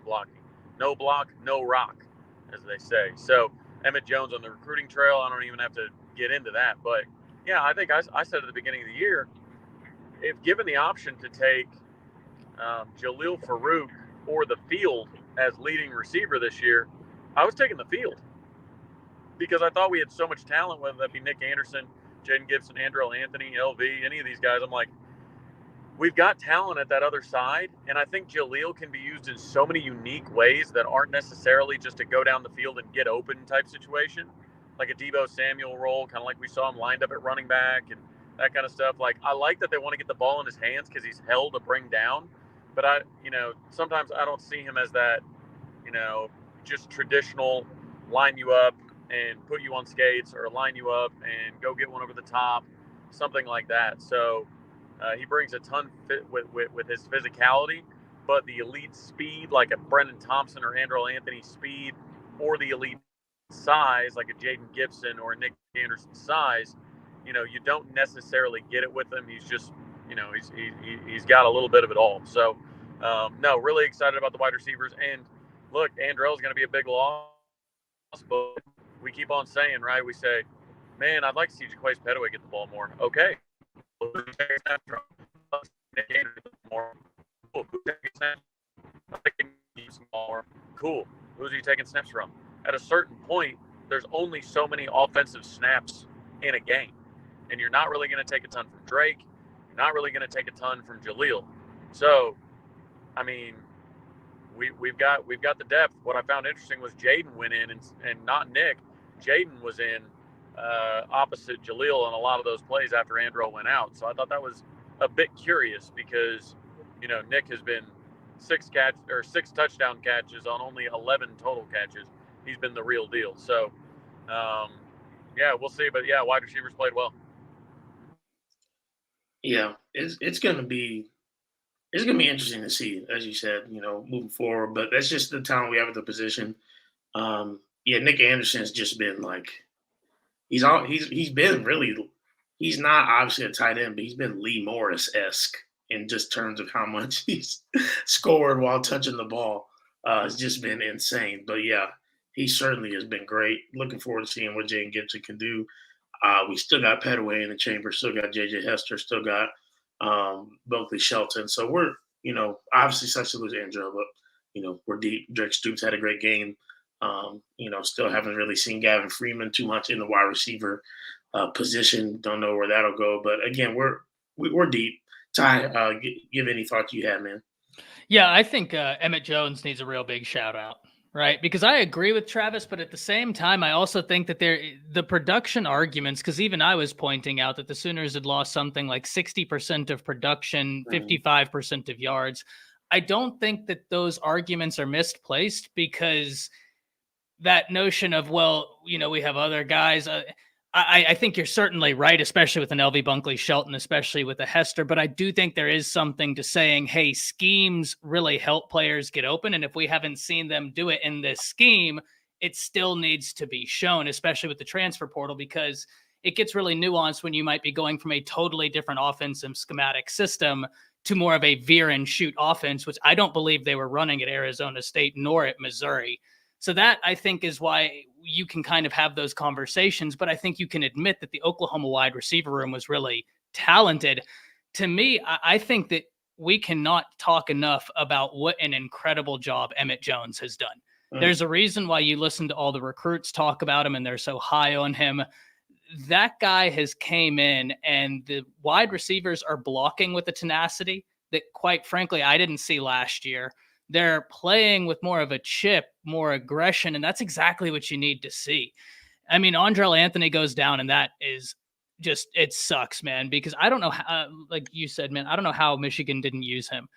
S2: blocking. No block, no rock, as they say. So Emmett Jones on the recruiting trail, I don't even have to get into that. But, yeah, I think I said at the beginning of the year, if given the option to take Jalil Farouk or the field as leading receiver this year, I was taking the field. Because I thought we had so much talent, whether that be Nick Anderson, Jaden Gibson, Andrell Anthony, LV, any of these guys. I'm like, we've got talent at that other side, and I think Jalil can be used in so many unique ways that aren't necessarily just to go down the field and get open type situation, like a Deebo Samuel role, kind of like we saw him lined up at running back and that kind of stuff. I like that they want to get the ball in his hands because he's hell to bring down, but sometimes I don't see him as that, just traditional line you up and put you on skates or line you up and go get one over the top, something like that. So he brings a ton with his physicality, but the elite speed, like a Brendan Thompson or Andrell Anthony speed, or the elite size, like a Jaden Gibson or a Nick Anderson size, you don't necessarily get it with him. He's just, he's got a little bit of it all. So, no, really excited about the wide receivers. And look, Andrell is going to be a big loss, but we keep on saying, right? We say, man, I'd like to see Jaquace Petaway get the ball more. Okay. Cool. Who's he taking snaps from? At a certain point, there's only so many offensive snaps in a game, and you're not really going to take a ton from Drake. not really going to take a ton from Jaleel. So, I mean, we've got the depth. What I found interesting was Jaden went in and not Nick. Jaden was in opposite Jaleel on a lot of those plays after Andro went out. So I thought that was a bit curious because, you know, Nick has been 6 touchdown catches on only 11 total catches. He's been the real deal. So, yeah, we'll see. But yeah, wide receivers played well.
S1: Yeah, it's gonna be interesting to see, as you said, you know, moving forward. But that's just the talent we have at the position. Yeah, Nick Anderson's just been like he's been really he's not obviously a tight end, but he's been Lee Morris-esque in just terms of how much he's scored while touching the ball. It's just been insane. But yeah, he certainly has been great. Looking forward to seeing what Jaden Gibson can do. We still got Petaway in the chamber, still got JJ Hester, still got Bulkley Shelton. So we're, you know, obviously such to lose Andrew, but, you know, we're deep. Drake Stoops had a great game. You know, still haven't really seen Gavin Freeman too much in the wide receiver position. Don't know where that'll go. But again, we're deep. Ty, give any thoughts you have, man.
S3: Yeah, I think Emmett Jones needs a real big shout out, right? Because I agree with Travis, but at the same time, I also think that the production arguments, because even I was pointing out that the Sooners had lost something like 60% of production, 55% of yards. I don't think that those arguments are misplaced because that notion of, well, you know, we have other guys. I think you're certainly right, especially with an LV Bunkley Shelton, especially with a Hester. But I do think there is something to saying, hey, schemes really help players get open. And if we haven't seen them do it in this scheme, it still needs to be shown, especially with the transfer portal, because it gets really nuanced when you might be going from a totally different offensive schematic system to more of a veer and shoot offense, which I don't believe they were running at Arizona State nor at Missouri. So that, I think, is why you can kind of have those conversations. But I think you can admit that the Oklahoma wide receiver room was really talented. To me, I think that we cannot talk enough about what an incredible job Emmett Jones has done. There's a reason why you listen to all the recruits talk about him and they're so high on him. That guy has came in and the wide receivers are blocking with a tenacity that, quite frankly, I didn't see last year. They're playing with more of a chip, more aggression, and that's exactly what you need to see. I mean, Andrell Anthony goes down, and that is just, it sucks, man, because I don't know how, like you said, man, I don't know how Michigan didn't use him.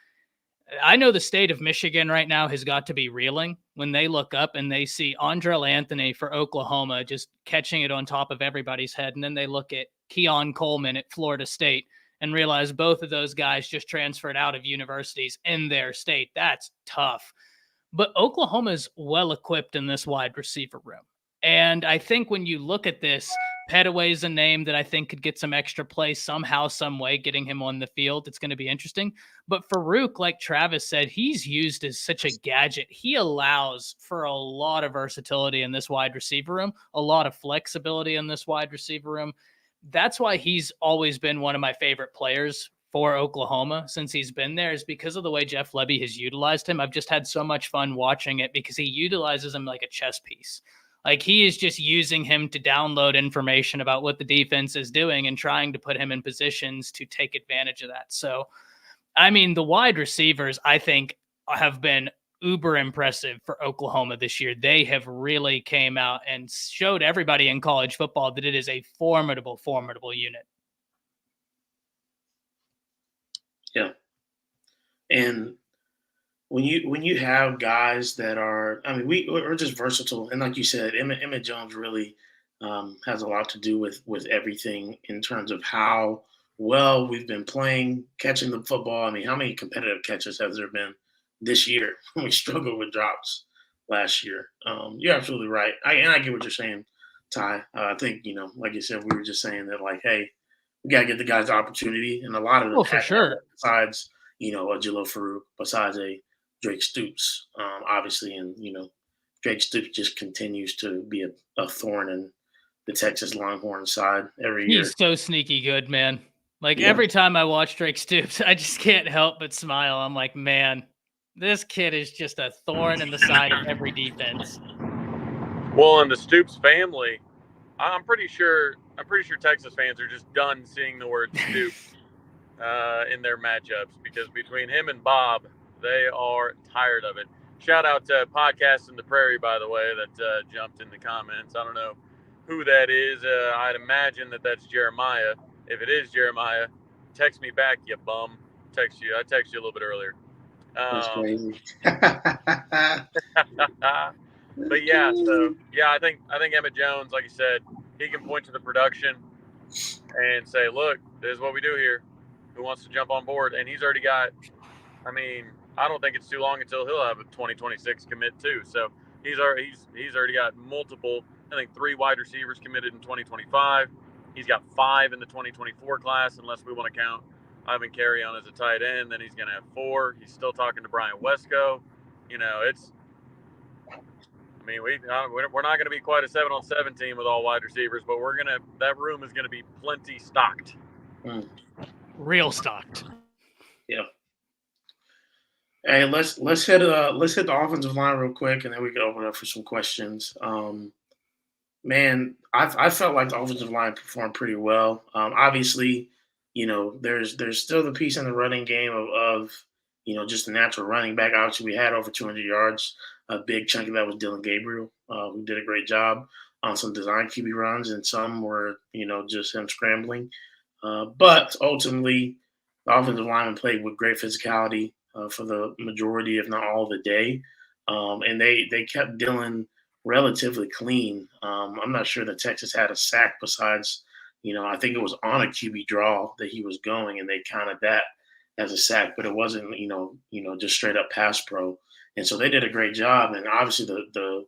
S3: I know the state of Michigan right now has got to be reeling when they look up and they see Andrell Anthony for Oklahoma just catching it on top of everybody's head, and then they look at Keon Coleman at Florida State and realize both of those guys just transferred out of universities in their state. That's tough. But Oklahoma's well-equipped in this wide receiver room. And I think when you look at this, Petaway's a name that I think could get some extra play somehow, some way, getting him on the field. It's going to be interesting. But Farooq, like Travis said, he's used as such a gadget. He allows for a lot of versatility in this wide receiver room, a lot of flexibility in this wide receiver room. That's why he's always been one of my favorite players for Oklahoma since he's been there, is because of the way Jeff Lebby has utilized him. I've just had so much fun watching it because he utilizes him like a chess piece. Like, he is just using him to download information about what the defense is doing and trying to put him in positions to take advantage of that. So, I mean, the wide receivers, I think, have been uber impressive for Oklahoma this year. They have really came out and showed everybody in college football that it is a formidable unit.
S1: Yeah. And when you have guys that are, I mean, we're just versatile. And like you said, Emmett Jones really has a lot to do with everything in terms of how well we've been playing, catching the football. I mean, how many competitive catches has there been this year? We struggled with drops last year. You're absolutely right. I get what you're saying, Ty. I think, you know, like you said, we were just saying that, like, hey, we got to get the guys the opportunity. And a lot of them,
S3: for sure,
S1: besides, you know, a Jalil Farooq, besides a Drake Stoops, obviously. And, you know, Drake Stoops just continues to be a thorn in the Texas Longhorns side every year.
S3: He's so sneaky good, man. Like, every time I watch Drake Stoops, I just can't help but smile. I'm like, man, this kid is just a thorn in the side of every defense.
S2: Well, and the Stoops family, I'm pretty sure Texas fans are just done seeing the word Stoops. in their matchups, because between him and Bob, they are tired of it. Shout out to Podcast in the Prairie, by the way, that jumped in the comments. I don't know who that is. I'd imagine that's Jeremiah. If it is Jeremiah, text me back, you bum. I texted you a little bit earlier.
S1: That's crazy.
S2: But yeah, so yeah, I think Emmett Jones, like you said, he can point to the production and say, look, this is what we do here. Who wants to jump on board? And he's already got, I mean, I don't think it's too long until he'll have a 2026 commit too. So he's already got multiple, I think 3 wide receivers committed in 2025. He's got 5 in the 2024 class, unless we want to count Ivan Carrion as a tight end. Then he's going to have 4. He's still talking to Brian Wesco. You know, I mean, we're not going to be quite a 7-on-7 team with all wide receivers, but that room is going to be plenty stocked.
S3: Real stocked.
S1: Yeah. Hey, let's hit the offensive line real quick, and then we can open up for some questions. Man, I felt like the offensive line performed pretty well. Obviously, you know, there's still the piece in the running game of you know, just the natural running back. Obviously, we had over 200 yards. A big chunk of that was Dylan Gabriel, who did a great job on some design QB runs, and some were, you know, just him scrambling. But ultimately, the offensive lineman played with great physicality for the majority, if not all, of the day. And they kept Dylan relatively clean. I'm not sure that Texas had a sack besides, you know, I think it was on a QB draw that he was going, and they counted that as a sack, but it wasn't, you know, just straight up pass pro. And so they did a great job. And obviously the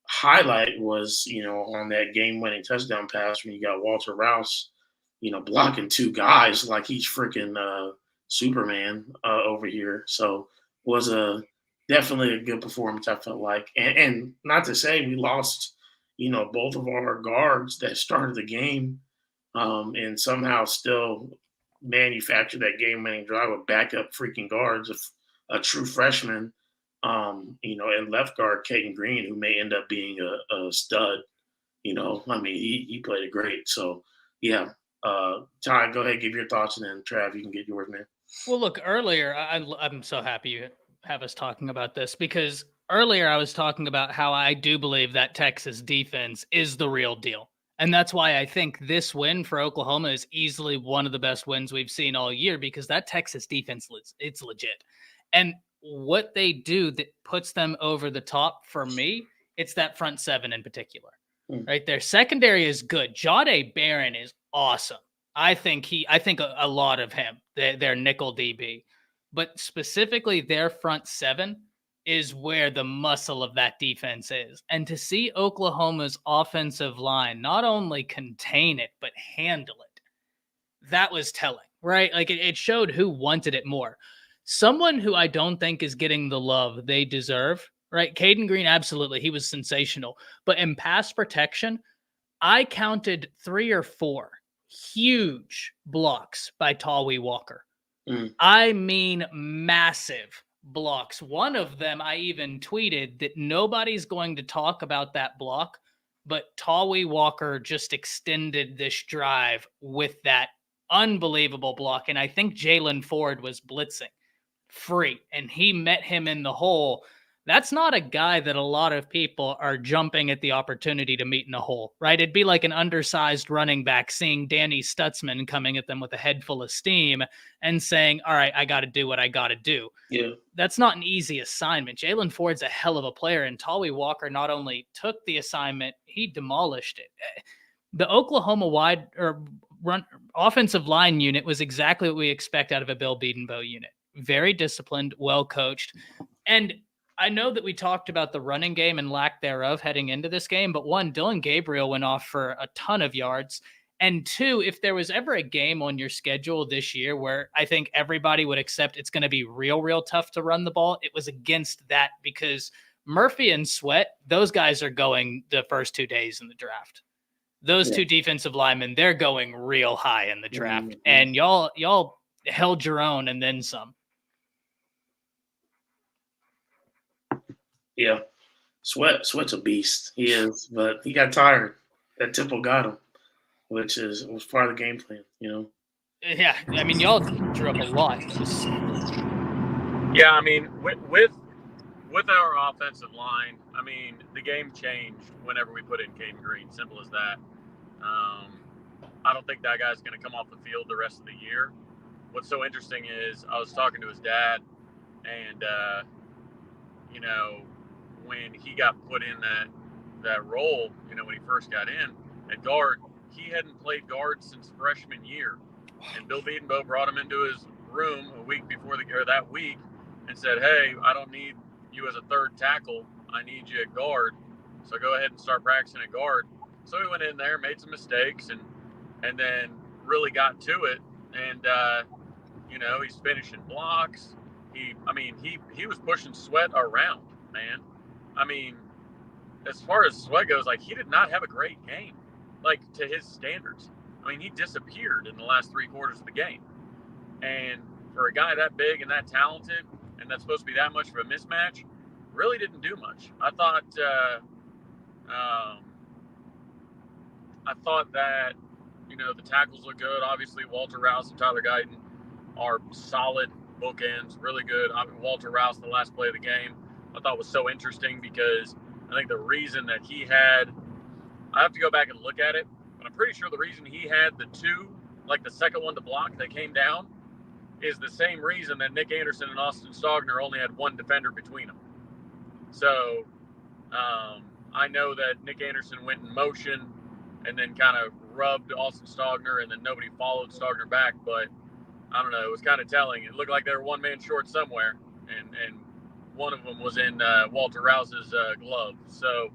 S1: highlight was, you know, on that game-winning touchdown pass when you got Walter Rouse, you know, blocking 2 guys like he's freaking Superman over here. So was definitely a good performance, I felt like. And not to say we lost, you know, both of our guards that started the game and somehow still manufactured that game-winning drive with backup freaking guards of a true freshman, you know, and left guard Caden Green, who may end up being a stud. You know, I mean, he played it great. So, yeah. Ty, go ahead, give your thoughts, and then Trav, you can get yours, man.
S3: Well, look, earlier, I'm so happy you have us talking about this, because earlier I was talking about how I do believe that Texas defense is the real deal. And that's why I think this win for Oklahoma is easily one of the best wins we've seen all year, because that Texas defense, it's legit. And what they do that puts them over the top for me, it's that front 7 in particular, right? Their secondary is good. Jahdae Barron is awesome. I think a lot of him, their nickel DB, but specifically their front 7 is where the muscle of that defense is. And to see Oklahoma's offensive line not only contain it, but handle it, that was telling, right? Like it showed who wanted it more. Someone who I don't think is getting the love they deserve, right? Caden Green, absolutely. He was sensational. But in pass protection, I counted 3 or 4 huge blocks by Tawee Walker. I mean, massive blocks. One of them, I even tweeted that nobody's going to talk about that block, but Tawee Walker just extended this drive with that unbelievable block. And I think Jalen Ford was blitzing free, and he met him in the hole. That's not a guy that a lot of people are jumping at the opportunity to meet in a hole, right? It'd be like an undersized running back seeing Danny Stutzman coming at them with a head full of steam and saying, all right, I got to do what I got to do.
S1: Yeah. That's
S3: not an easy assignment. Jalen Ford's a hell of a player, and Tawee Walker not only took the assignment, he demolished it. The Oklahoma offensive line unit was exactly what we expect out of a Bill Bedenbaugh unit. Very disciplined, well coached. And I know that we talked about the running game and lack thereof heading into this game, but 1, Dylan Gabriel went off for a ton of yards. And 2, if there was ever a game on your schedule this year where I think everybody would accept it's going to be real tough to run the ball, it was against that, because Murphy and Sweat, those guys are going the first 2 days in the draft. Those 2 defensive linemen, they're going real high in the draft. And y'all held your own and then some.
S1: Yeah, Sweat's a beast. He is, but he got tired. That tempo got him, which was part of the game plan, you know.
S3: Yeah, I mean, y'all drew up a lot.
S2: Yeah, I mean, with our offensive line, I mean, the game changed whenever we put in Caden Green. Simple as that. I don't think that guy's going to come off the field the rest of the year. What's so interesting is I was talking to his dad, and you know, when he got put in that role, you know, when he first got in at guard, he hadn't played guard since freshman year, and Bill Bedenbaugh brought him into his room a week before that week and said, "Hey, I don't need you as a third tackle. I need you at guard. So go ahead and start practicing at guard." So he went in there, made some mistakes, and then really got to it. And you know, he's finishing blocks. He was pushing Sweat around, man. I mean, as far as Sweat goes, like, he did not have a great game, like, to his standards. I mean, he disappeared in the last 3 quarters of the game. And for a guy that big and that talented, and that's supposed to be that much of a mismatch, really didn't do much. I thought that, you know, the tackles look good. Obviously, Walter Rouse and Tyler Guyton are solid bookends, really good. I mean, Walter Rouse, the last play of the game, I thought was so interesting because I think the reason that he had, I have to go back and look at it, but I'm pretty sure the reason he had the 2, like the second one to block that came down, is the same reason that Nick Anderson and Austin Stogner only had 1 defender between them. So I know that Nick Anderson went in motion and then kind of rubbed Austin Stogner, and then nobody followed Stogner back, but I don't know. It was kind of telling. It looked like they were one man short somewhere, and one of them was in Walter Rouse's glove. So,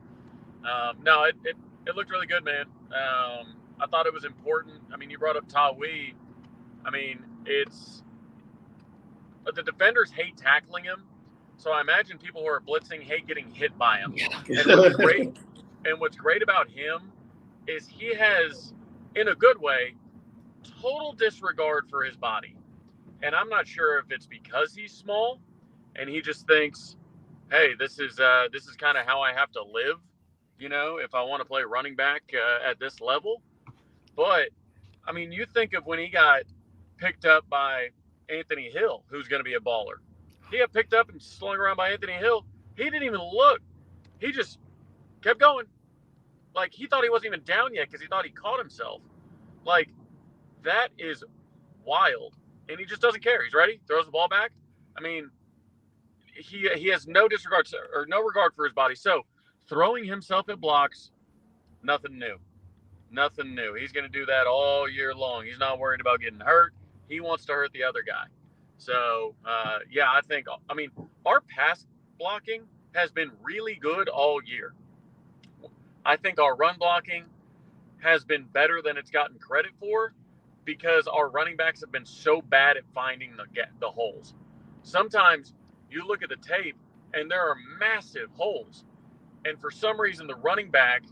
S2: no, it looked really good, man. I thought it was important. I mean, you brought up Tawee. I mean, the defenders hate tackling him, so I imagine people who are blitzing hate getting hit by him. And what's great about him is he has, in a good way, total disregard for his body. And I'm not sure if it's because he's small and he just thinks, hey, this is kind of how I have to live, you know, if I want to play running back at this level. But I mean, you think of when he got picked up by Anthony Hill, who's going to be a baller. He got picked up and slung around by Anthony Hill. He didn't even look. He just kept going. Like, he thought he wasn't even down yet because he thought he caught himself. Like, that is wild. And he just doesn't care. He's ready, throws the ball back. I mean, he has no disregard or no regard for his body. So throwing himself at blocks, nothing new. Nothing new. He's going to do that all year long. He's not worried about getting hurt. He wants to hurt the other guy. So, yeah, I mean, our pass blocking has been really good all year. I think our run blocking has been better than it's gotten credit for because our running backs have been so bad at finding the holes. Sometimes you look at the tape and there are massive holes. And for some reason, the running back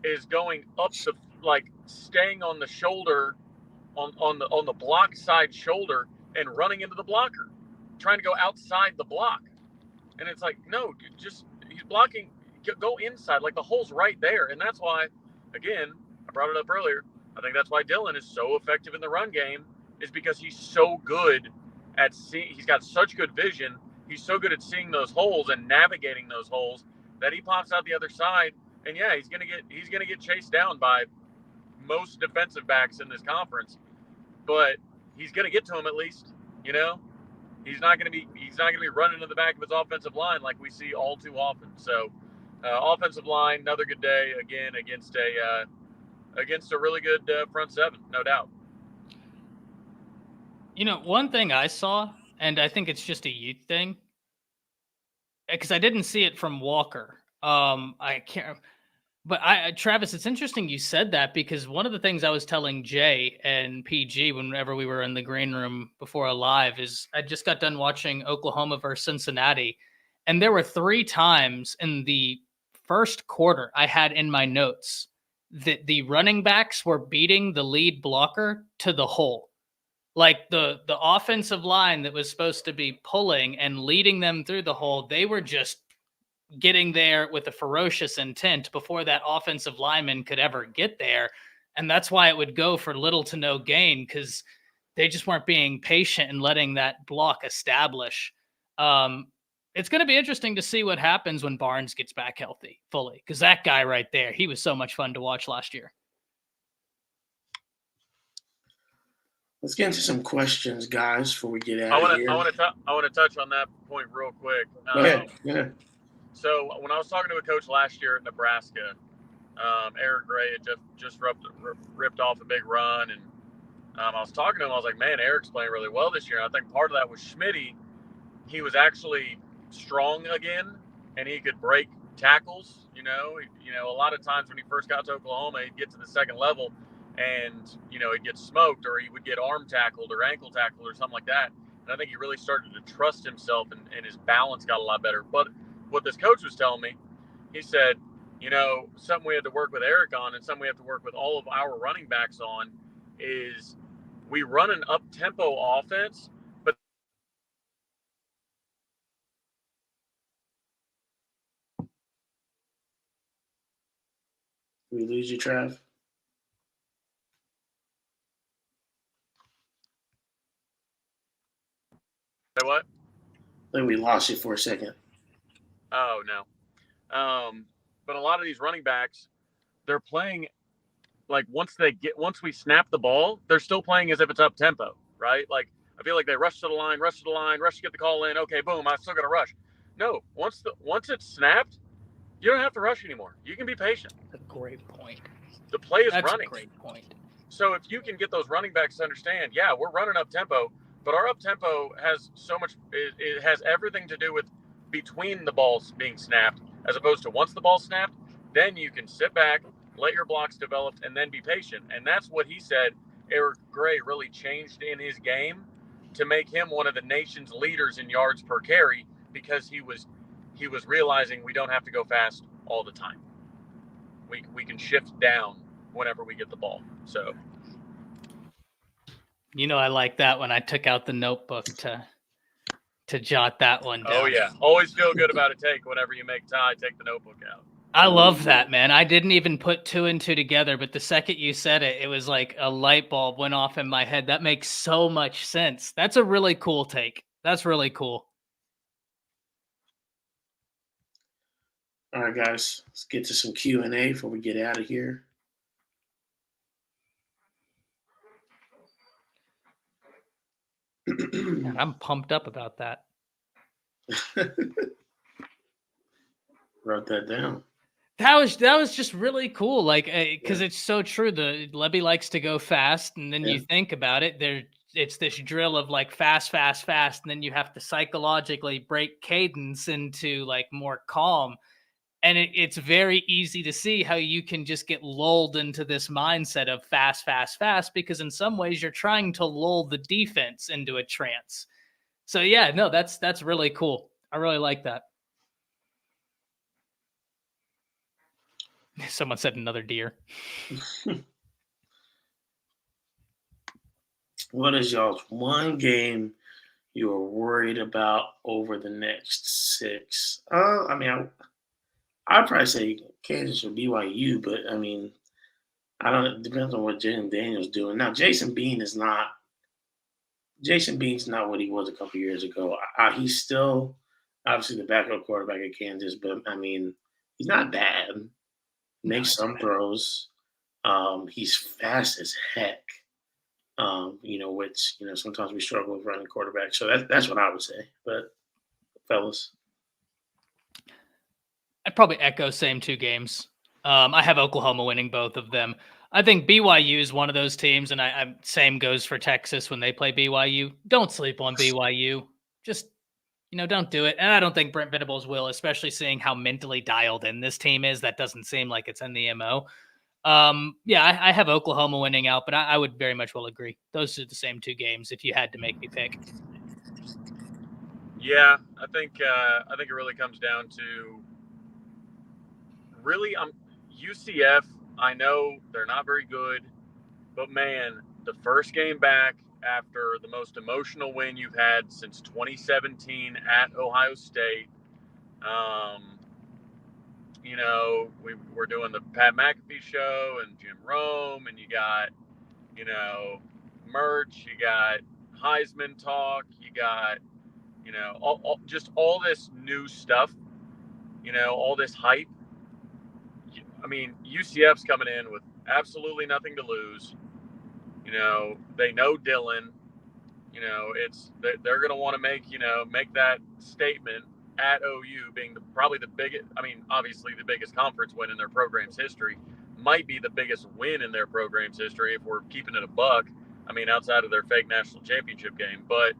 S2: is going up staying on the shoulder, on the block side shoulder and running into the blocker, trying to go outside the block. And it's like, no, he's blocking, go inside, like the hole's right there. And that's why, again, I brought it up earlier, I think that's why Dylan is so effective in the run game, is because he's so good at he's got such good vision. He's so good at seeing those holes and navigating those holes that he pops out the other side. And yeah, he's gonna get chased down by most defensive backs in this conference, but he's gonna get to him at least. You know, he's not gonna be running to the back of his offensive line like we see all too often. So, offensive line, another good day again against a really good front seven, no doubt.
S3: You know, one thing I saw, and I think it's just a youth thing, because I didn't see it from Walker. I can't. But Travis, it's interesting you said that, because one of the things I was telling Jay and PG whenever we were in the green room before a live is I just got done watching Oklahoma versus Cincinnati, and there were 3 times in the first quarter I had in my notes that the running backs were beating the lead blocker to the hole. Like the offensive line that was supposed to be pulling and leading them through the hole, they were just getting there with a ferocious intent before that offensive lineman could ever get there. And that's why it would go for little to no gain, because they just weren't being patient and letting that block establish. It's going to be interesting to see what happens when Barnes gets back healthy fully, because that guy right there, he was so much fun to watch last year.
S1: Let's get into some questions, guys, before we get out of here.
S2: I want to touch on that point real quick.
S1: Go ahead. Yeah.
S2: So when I was talking to a coach last year at Nebraska, Eric Gray had just ripped off a big run, and I was talking to him. I was like, "Man, Eric's playing really well this year." And I think part of that was Schmitty. He was actually strong again, and he could break tackles. A lot of times when he first got to Oklahoma, he'd get to the second level, and he'd get smoked, or he would get arm tackled or ankle tackled or something like that. And I think he really started to trust himself, and his balance got a lot better. But what this coach was telling me, he said, something we had to work with Eric on, and something we have to work with all of our running backs on, is we run an up-tempo offense, but
S1: we lose you, Trav?
S2: Say what?
S1: I think we lost you for a second.
S2: Oh, no. But a lot of these running backs, they're playing like once we snap the ball, they're still playing as if it's up tempo, right? Like I feel like they rush to the line, rush to get the call in. Okay, boom, I still got to rush. No, once it's snapped, you don't have to rush anymore. You can be patient.
S3: That's a great point.
S2: The play is
S3: That's
S2: running.
S3: A great point.
S2: So if you can get those running backs to understand, yeah, we're running up tempo, but our up tempo has so much. It has everything to do with between the balls being snapped, as opposed to once the ball's snapped, then you can sit back, let your blocks develop, and then be patient. And that's what he said Eric Gray really changed in his game to make him one of the nation's leaders in yards per carry, because he was realizing we don't have to go fast all the time. We can shift down whenever we get the ball. So
S3: I like that when I took out the notebook to jot that one down.
S2: Oh yeah, always feel good about a take whenever you make Ty take the notebook out.
S3: I love that, man. I didn't even put 2 and 2 together, but the second you said it, it was like a light bulb went off in my head. That makes so much sense. That's a really cool take. That's really cool.
S1: All right, guys, let's get to some Q&A before we get out of here.
S3: Man, I'm pumped up about that.
S1: Wrote that down.
S3: That was just really cool, like because it's so true. The Lebby likes to go fast, and then you think about it, it's this drill of like fast, and then you have to psychologically break cadence into like more calm, and it's very easy to see how you can just get lulled into this mindset of fast, because in some ways you're trying to lull the defense into a trance. So yeah, no, that's really cool. I really like that. Someone said another deer.
S1: What is y'all's one game you are worried about over the next 6? I'd probably say Kansas or BYU, but it depends on what Jaden Daniels doing. Now, Jason Bean's not what he was a couple years ago. He's still obviously the backup quarterback at Kansas, but he's not bad. Makes some throws. He's fast as heck. Which sometimes we struggle with running quarterback. So that's what I would say. But fellas,
S3: I'd probably echo same 2 games. I have Oklahoma winning both of them. I think BYU is one of those teams, and I same goes for Texas when they play BYU. Don't sleep on BYU. Just don't do it. And I don't think Brent Venables will, especially seeing how mentally dialed in this team is. That doesn't seem like it's in the MO. I have Oklahoma winning out, but I would very much well agree. Those are the same 2 games if you had to make me pick.
S2: Yeah, I think it really comes down to UCF. I know they're not very good, but man, the first game back after the most emotional win you've had since 2017 at Ohio State. We're doing the Pat McAfee show and Jim Rome, and you got, merch, you got Heisman talk, you got, just all this new stuff, all this hype. I mean, UCF's coming in with absolutely nothing to lose. They know Dylan. They're going to want to make that statement at OU, being probably the biggest. I mean, obviously the biggest conference win in their program's history, might be the biggest win in their program's history if we're keeping it a buck. I mean, outside of their fake national championship game, but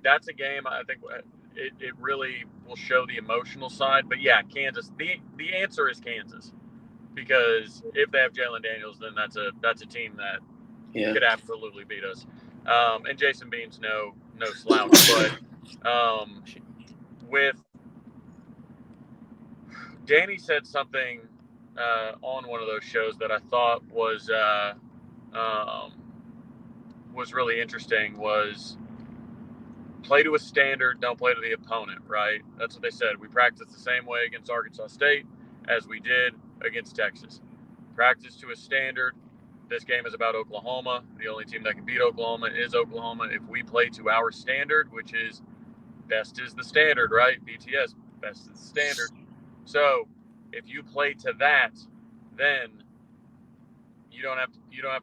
S2: that's a game I think it really will show the emotional side. But yeah, Kansas. The answer is Kansas, because if they have Jalen Daniels, then that's a team that could absolutely beat us. And Jason Bean's no slouch, but with Danny said something on one of those shows that I thought was really interesting. Was play to a standard, don't play to the opponent, right? That's what they said. We practiced the same way against Arkansas State as we did against Texas. Practice to a standard. This game is about Oklahoma. The only team that can beat Oklahoma is Oklahoma. If we play to our standard, which is best is the standard, right? BTS, best is the standard. So if you play to that, then you don't have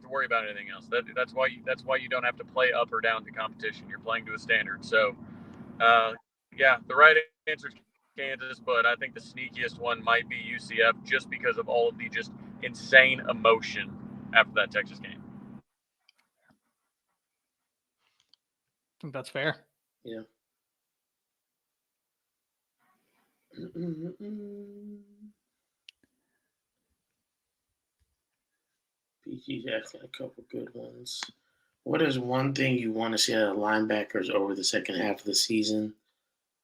S2: to worry about anything else. That's why you don't have to play up or down to competition. You're playing to a standard. So the right answer is Kansas, but I think the sneakiest one might be UCF, just because of all of the just insane emotion after that Texas game.
S3: I think that's fair.
S1: Yeah. PG's asking a couple good ones. What is one thing you want to see out of linebackers over the second half of the season?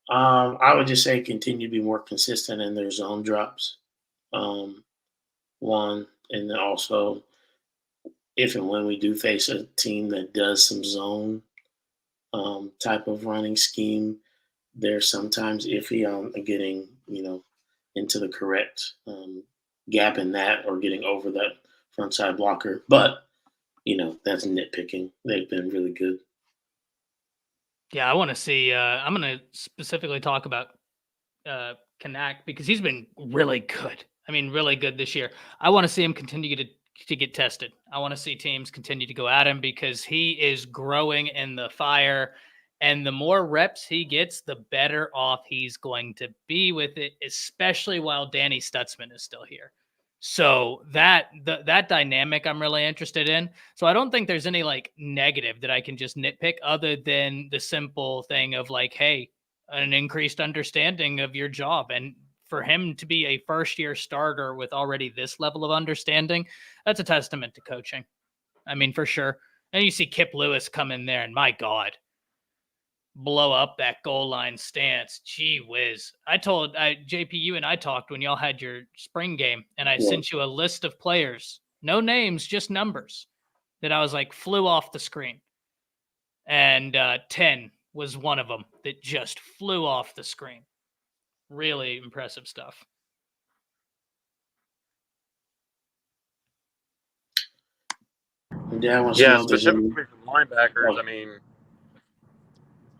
S1: I would just say continue to be more consistent in their zone drops. One, and then also if and when we do face a team that does some zone type of running scheme, they're sometimes iffy on getting, into the correct gap in that, or getting over that front side blocker. But, that's nitpicking. They've been really good.
S3: Yeah, I want to see. I'm going to specifically talk about Kanak, because he's been really good. I mean, really good this year. I want to see him continue to get tested. I want to see teams continue to go at him, because he is growing in the fire. And the more reps he gets, the better off he's going to be with it, especially while Danny Stutzman is still here. So that dynamic I'm really interested in. So I don't think there's any negative that I can just nitpick, other than the simple thing of hey, an increased understanding of your job. And for him to be a first-year starter with already this level of understanding, that's a testament to coaching. I mean, for sure. And you see Kip Lewis come in there, and my God, blow up that goal line stance. Gee whiz. JP, you and I talked when y'all had your spring game, and I sent you a list of players, no names, just numbers, that I was flew off the screen. And 10 was one of them that just flew off the screen. Really impressive stuff.
S2: Yeah, specifically for linebackers. I mean,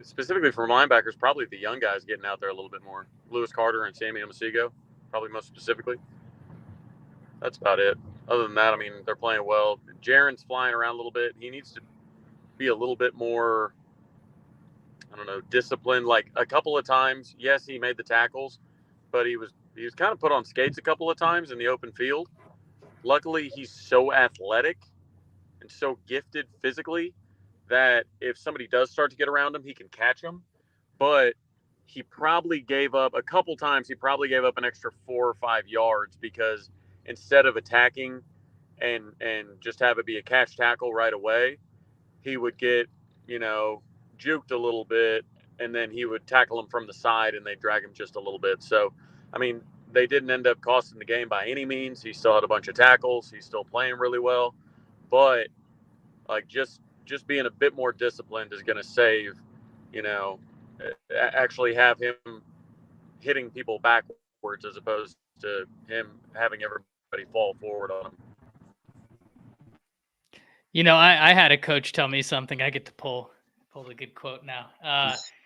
S2: specifically for linebackers, probably the young guys getting out there a little bit more. Lewis Carter and Sammy Omosigho, probably most specifically. That's about it. Other than that, I mean, they're playing well. Jaren's flying around a little bit. He needs to be a little bit more, disciplined. Like a couple of times, yes, he made the tackles, but he was kind of put on skates a couple of times in the open field. Luckily, he's so athletic and so gifted physically that if somebody does start to get around him, he can catch them. But he probably gave up a couple times. He probably gave up an extra 4 or 5 yards, because instead of attacking and just have it be a catch tackle right away, he would get, juked a little bit, and then he would tackle him from the side, and they drag him just a little bit. So, I mean, they didn't end up costing the game by any means. He still had a bunch of tackles. He's still playing really well. But just being a bit more disciplined is going to save, actually have him hitting people backwards as opposed to him having everybody fall forward on him.
S3: I had a coach tell me something. I get to pull the good quote now.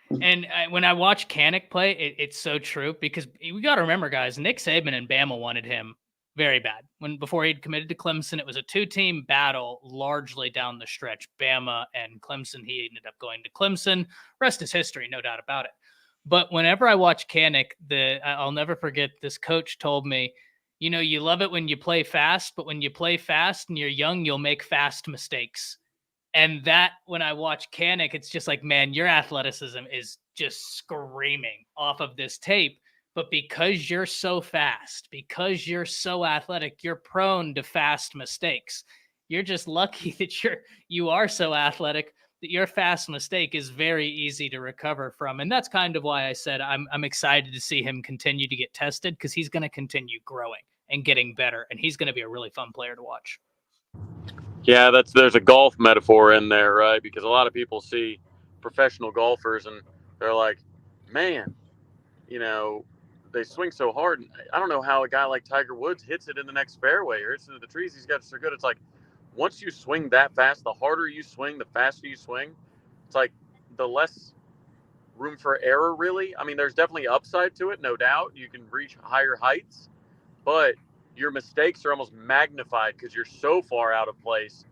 S3: When I watch Kanak play, it's so true because we got to remember, guys, Nick Saban and Bama wanted him very bad. Before he'd committed to Clemson, it was a 2-team battle largely down the stretch. Bama and Clemson, he ended up going to Clemson. Rest is history, no doubt about it. But whenever I watch Kanak, I'll never forget this coach told me, you love it when you play fast, but when you play fast and you're young, you'll make fast mistakes. And that, when I watch Kanak, it's just like, man, your athleticism is just screaming off of this tape. But because you're so fast, because you're so athletic, you're prone to fast mistakes. You're just lucky that you are so athletic that your fast mistake is very easy to recover from. And that's kind of why I said I'm excited to see him continue to get tested, because he's going to continue growing and getting better. And he's going to be a really fun player to watch.
S2: Yeah, there's a golf metaphor in there, right? Because a lot of people see professional golfers and they're like, man, they swing so hard. I don't know how a guy like Tiger Woods hits it in the next fairway or hits into the trees. He's got so good. It's like, once you swing that fast, the harder you swing, the faster you swing, it's like the less room for error, really. I mean, there's definitely upside to it, no doubt. You can reach higher heights, but your mistakes are almost magnified because you're so far out of place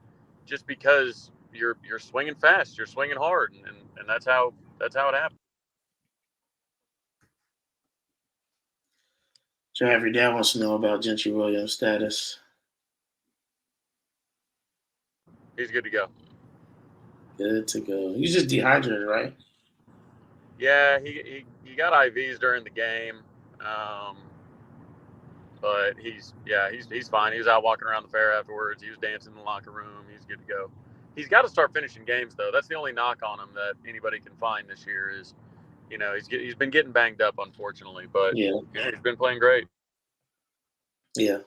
S2: just because you're swinging fast, you're swinging hard, and that's how it happens.
S1: Trav, your dad wants to know about Gentry Williams' status.
S2: He's good to go.
S1: Good to go. He's just dehydrated, right?
S2: Yeah, he got IVs during the game, but he's fine. He was out walking around the fair afterwards. He was dancing in the locker room. He's good to go. He's got to start finishing games, though. That's the only knock on him that anybody can find this year is, he's been getting banged up, unfortunately, but yeah, he's been playing great.
S1: Yeah.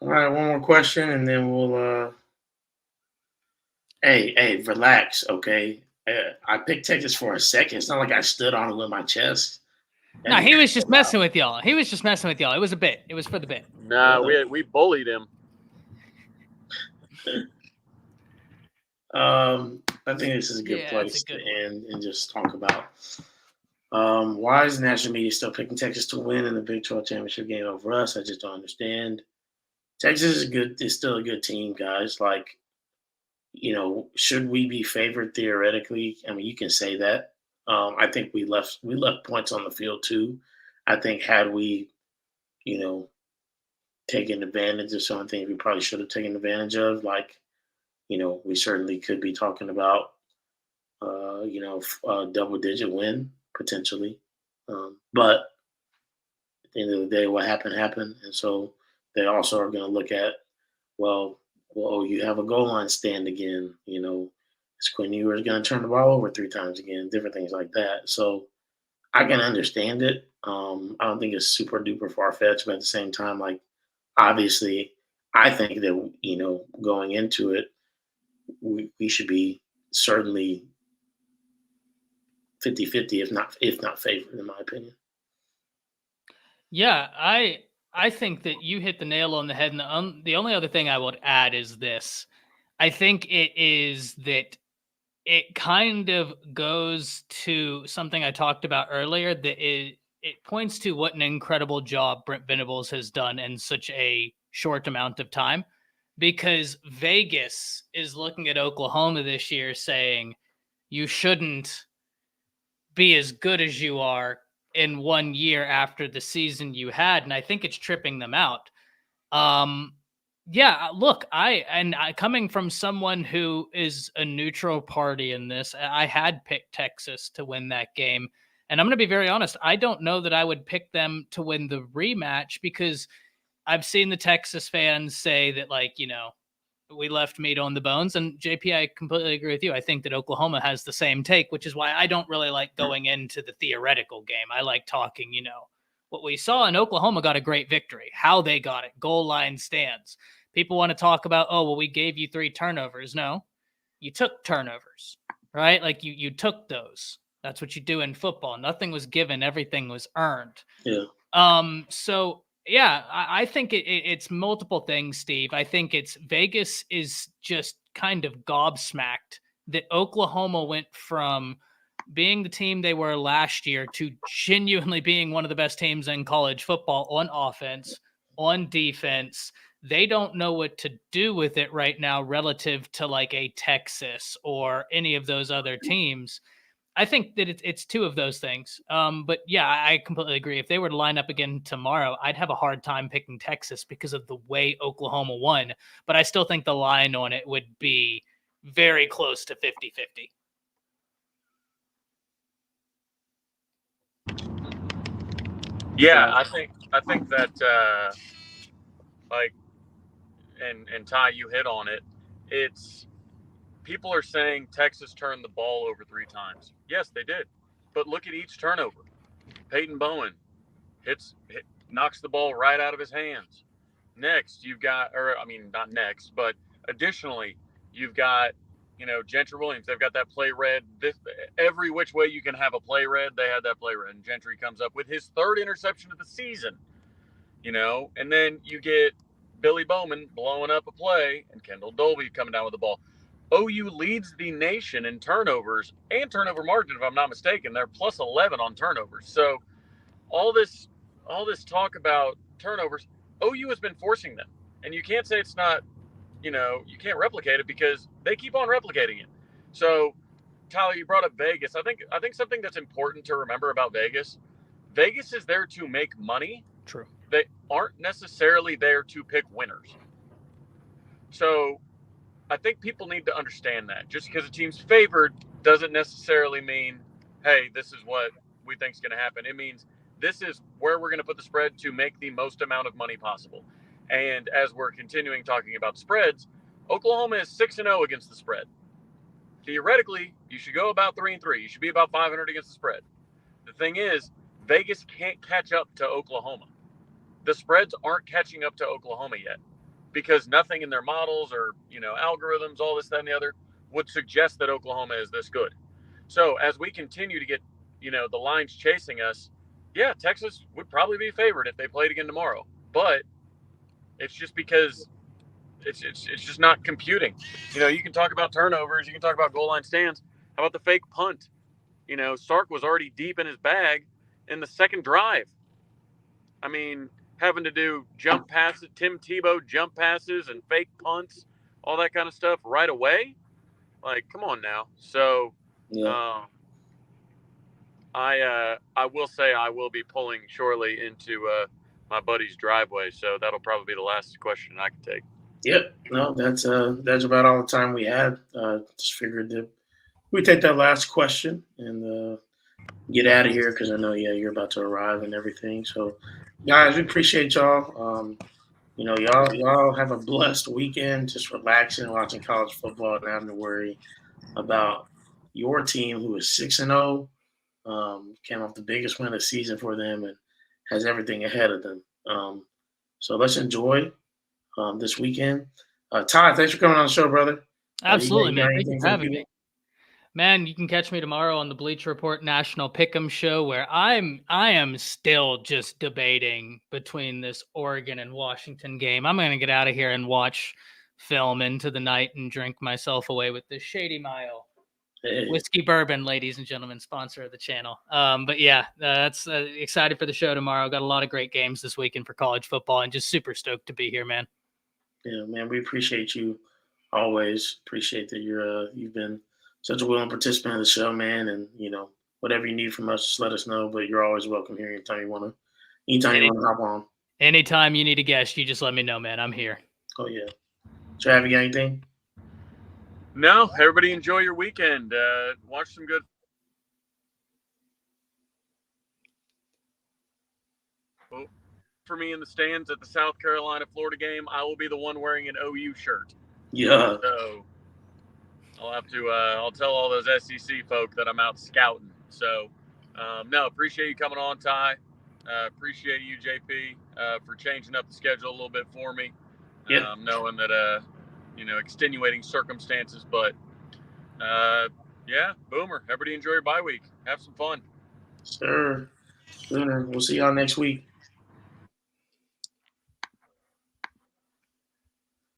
S1: All right, one more question, and then we'll. Hey, relax, okay? I picked Texas for a second. It's not like I stood on it with my chest.
S3: No, he was just messing with y'all. It was a bit. It was for the bit.
S2: Nah, we bullied him.
S1: I think this is a good place to end and just talk about why is the national media still picking Texas to win in the Big 12 championship game over us? I just don't understand. Texas is still a good team, guys. Like, should we be favored theoretically? I mean, you can say that. I think we left points on the field too. I think had we, taken advantage of some things we probably should have taken advantage of, like, we certainly could be talking about, a double-digit win potentially. But at the end of the day, what happened. And so they also are going to look at, well, you have a goal line stand again. Is Quinn Ewers going to turn the ball over 3 times again? Different things like that. So I can understand it. I don't think it's super duper far-fetched, but at the same time, like, obviously, I think that, going into it, we should be certainly 50-50, if not favored, in my opinion.
S3: Yeah, I think that you hit the nail on the head. And the only other thing I would add is this. I think it is that it kind of goes to something I talked about earlier, that it points to what an incredible job Brent Venables has done in such a short amount of time, because Vegas is looking at Oklahoma this year saying you shouldn't be as good as you are in 1 year after the season you had. And I think it's tripping them out. Yeah, look, I coming from someone who is a neutral party in this, I had picked Texas to win that game. And I'm going to be very honest. I don't know that I would pick them to win the rematch, because I've seen the Texas fans say that, like, we left meat on the bones. And JP, I completely agree with you. I think that Oklahoma has the same take, which is why I don't really like going into the theoretical game. I like talking, what we saw in Oklahoma got a great victory, how they got it, goal line stands. People want to talk about, oh, well, we gave you 3 turnovers. No, you took turnovers, right? Like you took those. That's what you do in football. Nothing was given. Everything was earned.
S1: Yeah.
S3: So Yeah, I think it's multiple things, Steve. I think it's Vegas is just kind of gobsmacked that Oklahoma went from being the team they were last year to genuinely being one of the best teams in college football on offense, on defense. They don't know what to do with it right now relative to like a Texas or any of those other teams. I think that it's two of those things. But yeah, I completely agree. If they were to line up again tomorrow, I'd have a hard time picking Texas because of the way Oklahoma won. But I still think the line on it would be very close to 50-50.
S2: Yeah, I think that like and Ty, you hit on it. It's people are saying Texas turned the ball over 3 times. Yes, they did. But look at each turnover. Peyton Bowen knocks the ball right out of his hands. Next, you've got, or I mean, not next, but additionally, you've got, Gentry Williams. They've got that play read. Every which way you can have a play read, they had that play read. And Gentry comes up with his 3rd interception of the season, and then you get Billy Bowman blowing up a play and Kendall Dolby coming down with the ball. OU leads the nation in turnovers and turnover margin, if I'm not mistaken. They're plus 11 on turnovers. So all this talk about turnovers, OU has been forcing them. And you can't say it's not, you can't replicate it because they keep on replicating it. So, Tyler, you brought up Vegas. I think something that's important to remember about Vegas is there to make money.
S3: True.
S2: They aren't necessarily there to pick winners. So I think people need to understand that. Just because a team's favored doesn't necessarily mean, hey, this is what we think is going to happen. It means this is where we're going to put the spread to make the most amount of money possible. And as we're continuing talking about spreads, Oklahoma is 6-0 against the spread. Theoretically, you should go about 3-3. You should be about 500 against the spread. The thing is, Vegas can't catch up to Oklahoma. The spreads aren't catching up to Oklahoma yet because nothing in their models or, algorithms, all this, that, and the other would suggest that Oklahoma is this good. So as we continue to get, the lines chasing us, yeah, Texas would probably be favored if they played again tomorrow. But it's just because it's just not computing. You can talk about turnovers. You can talk about goal line stands. How about the fake punt? Sark was already deep in his bag in the second drive. I mean, having to do jump passes, Tim Tebow jump passes and fake punts, all that kind of stuff right away. Like, come on now. So,
S1: Yeah.
S2: I will say I will be pulling shortly into my buddy's driveway, so that'll probably be the last question I can take.
S1: Yep. No, that's about all the time we had. Just figured that we take that last question and get out of here because I know, you're about to arrive and everything. So, guys, we appreciate y'all. Y'all have a blessed weekend, just relaxing, watching college football, and having to worry about your team, who is 6-0, came off the biggest win of the season for them, and has everything ahead of them. So let's enjoy this weekend. Ty, thanks for coming on the show, brother.
S3: Absolutely,
S1: You got
S3: man. Thank you
S1: anything
S3: for
S1: for
S3: having
S1: people?
S3: me. Man, you can catch me tomorrow on the Bleacher Report National Pick'em Show, where I am still just debating between this Oregon and Washington game. I'm going to get out of here and watch film into the night and drink myself away with this Shady Mile
S1: Hey.
S3: whiskey bourbon, ladies and gentlemen, sponsor of the channel. But yeah, that's excited for the show tomorrow. Got a lot of great games this weekend for college football, and just super stoked to be here, man.
S1: Yeah, man, we appreciate you always. Appreciate that you've been such a willing participant of the show, man. And whatever you need from us, just let us know. But you're always welcome here anytime you want to hop on.
S3: Anytime you need a guest, you just let me know, man. I'm here.
S1: Oh yeah. Trav, you got anything?
S2: No, everybody enjoy your weekend. Watch some good. For me in the stands at the South Carolina-Florida game, I will be the one wearing an OU shirt.
S1: Yeah.
S2: So I'll have to. I'll tell all those SEC folk that I'm out scouting. So no, appreciate you coming on, Ty. Appreciate you, JP, for changing up the schedule a little bit for me.
S1: Yeah.
S2: Knowing that extenuating circumstances, but yeah, Boomer. Everybody enjoy your bye week. Have some fun.
S1: Sir. We'll see y'all next week.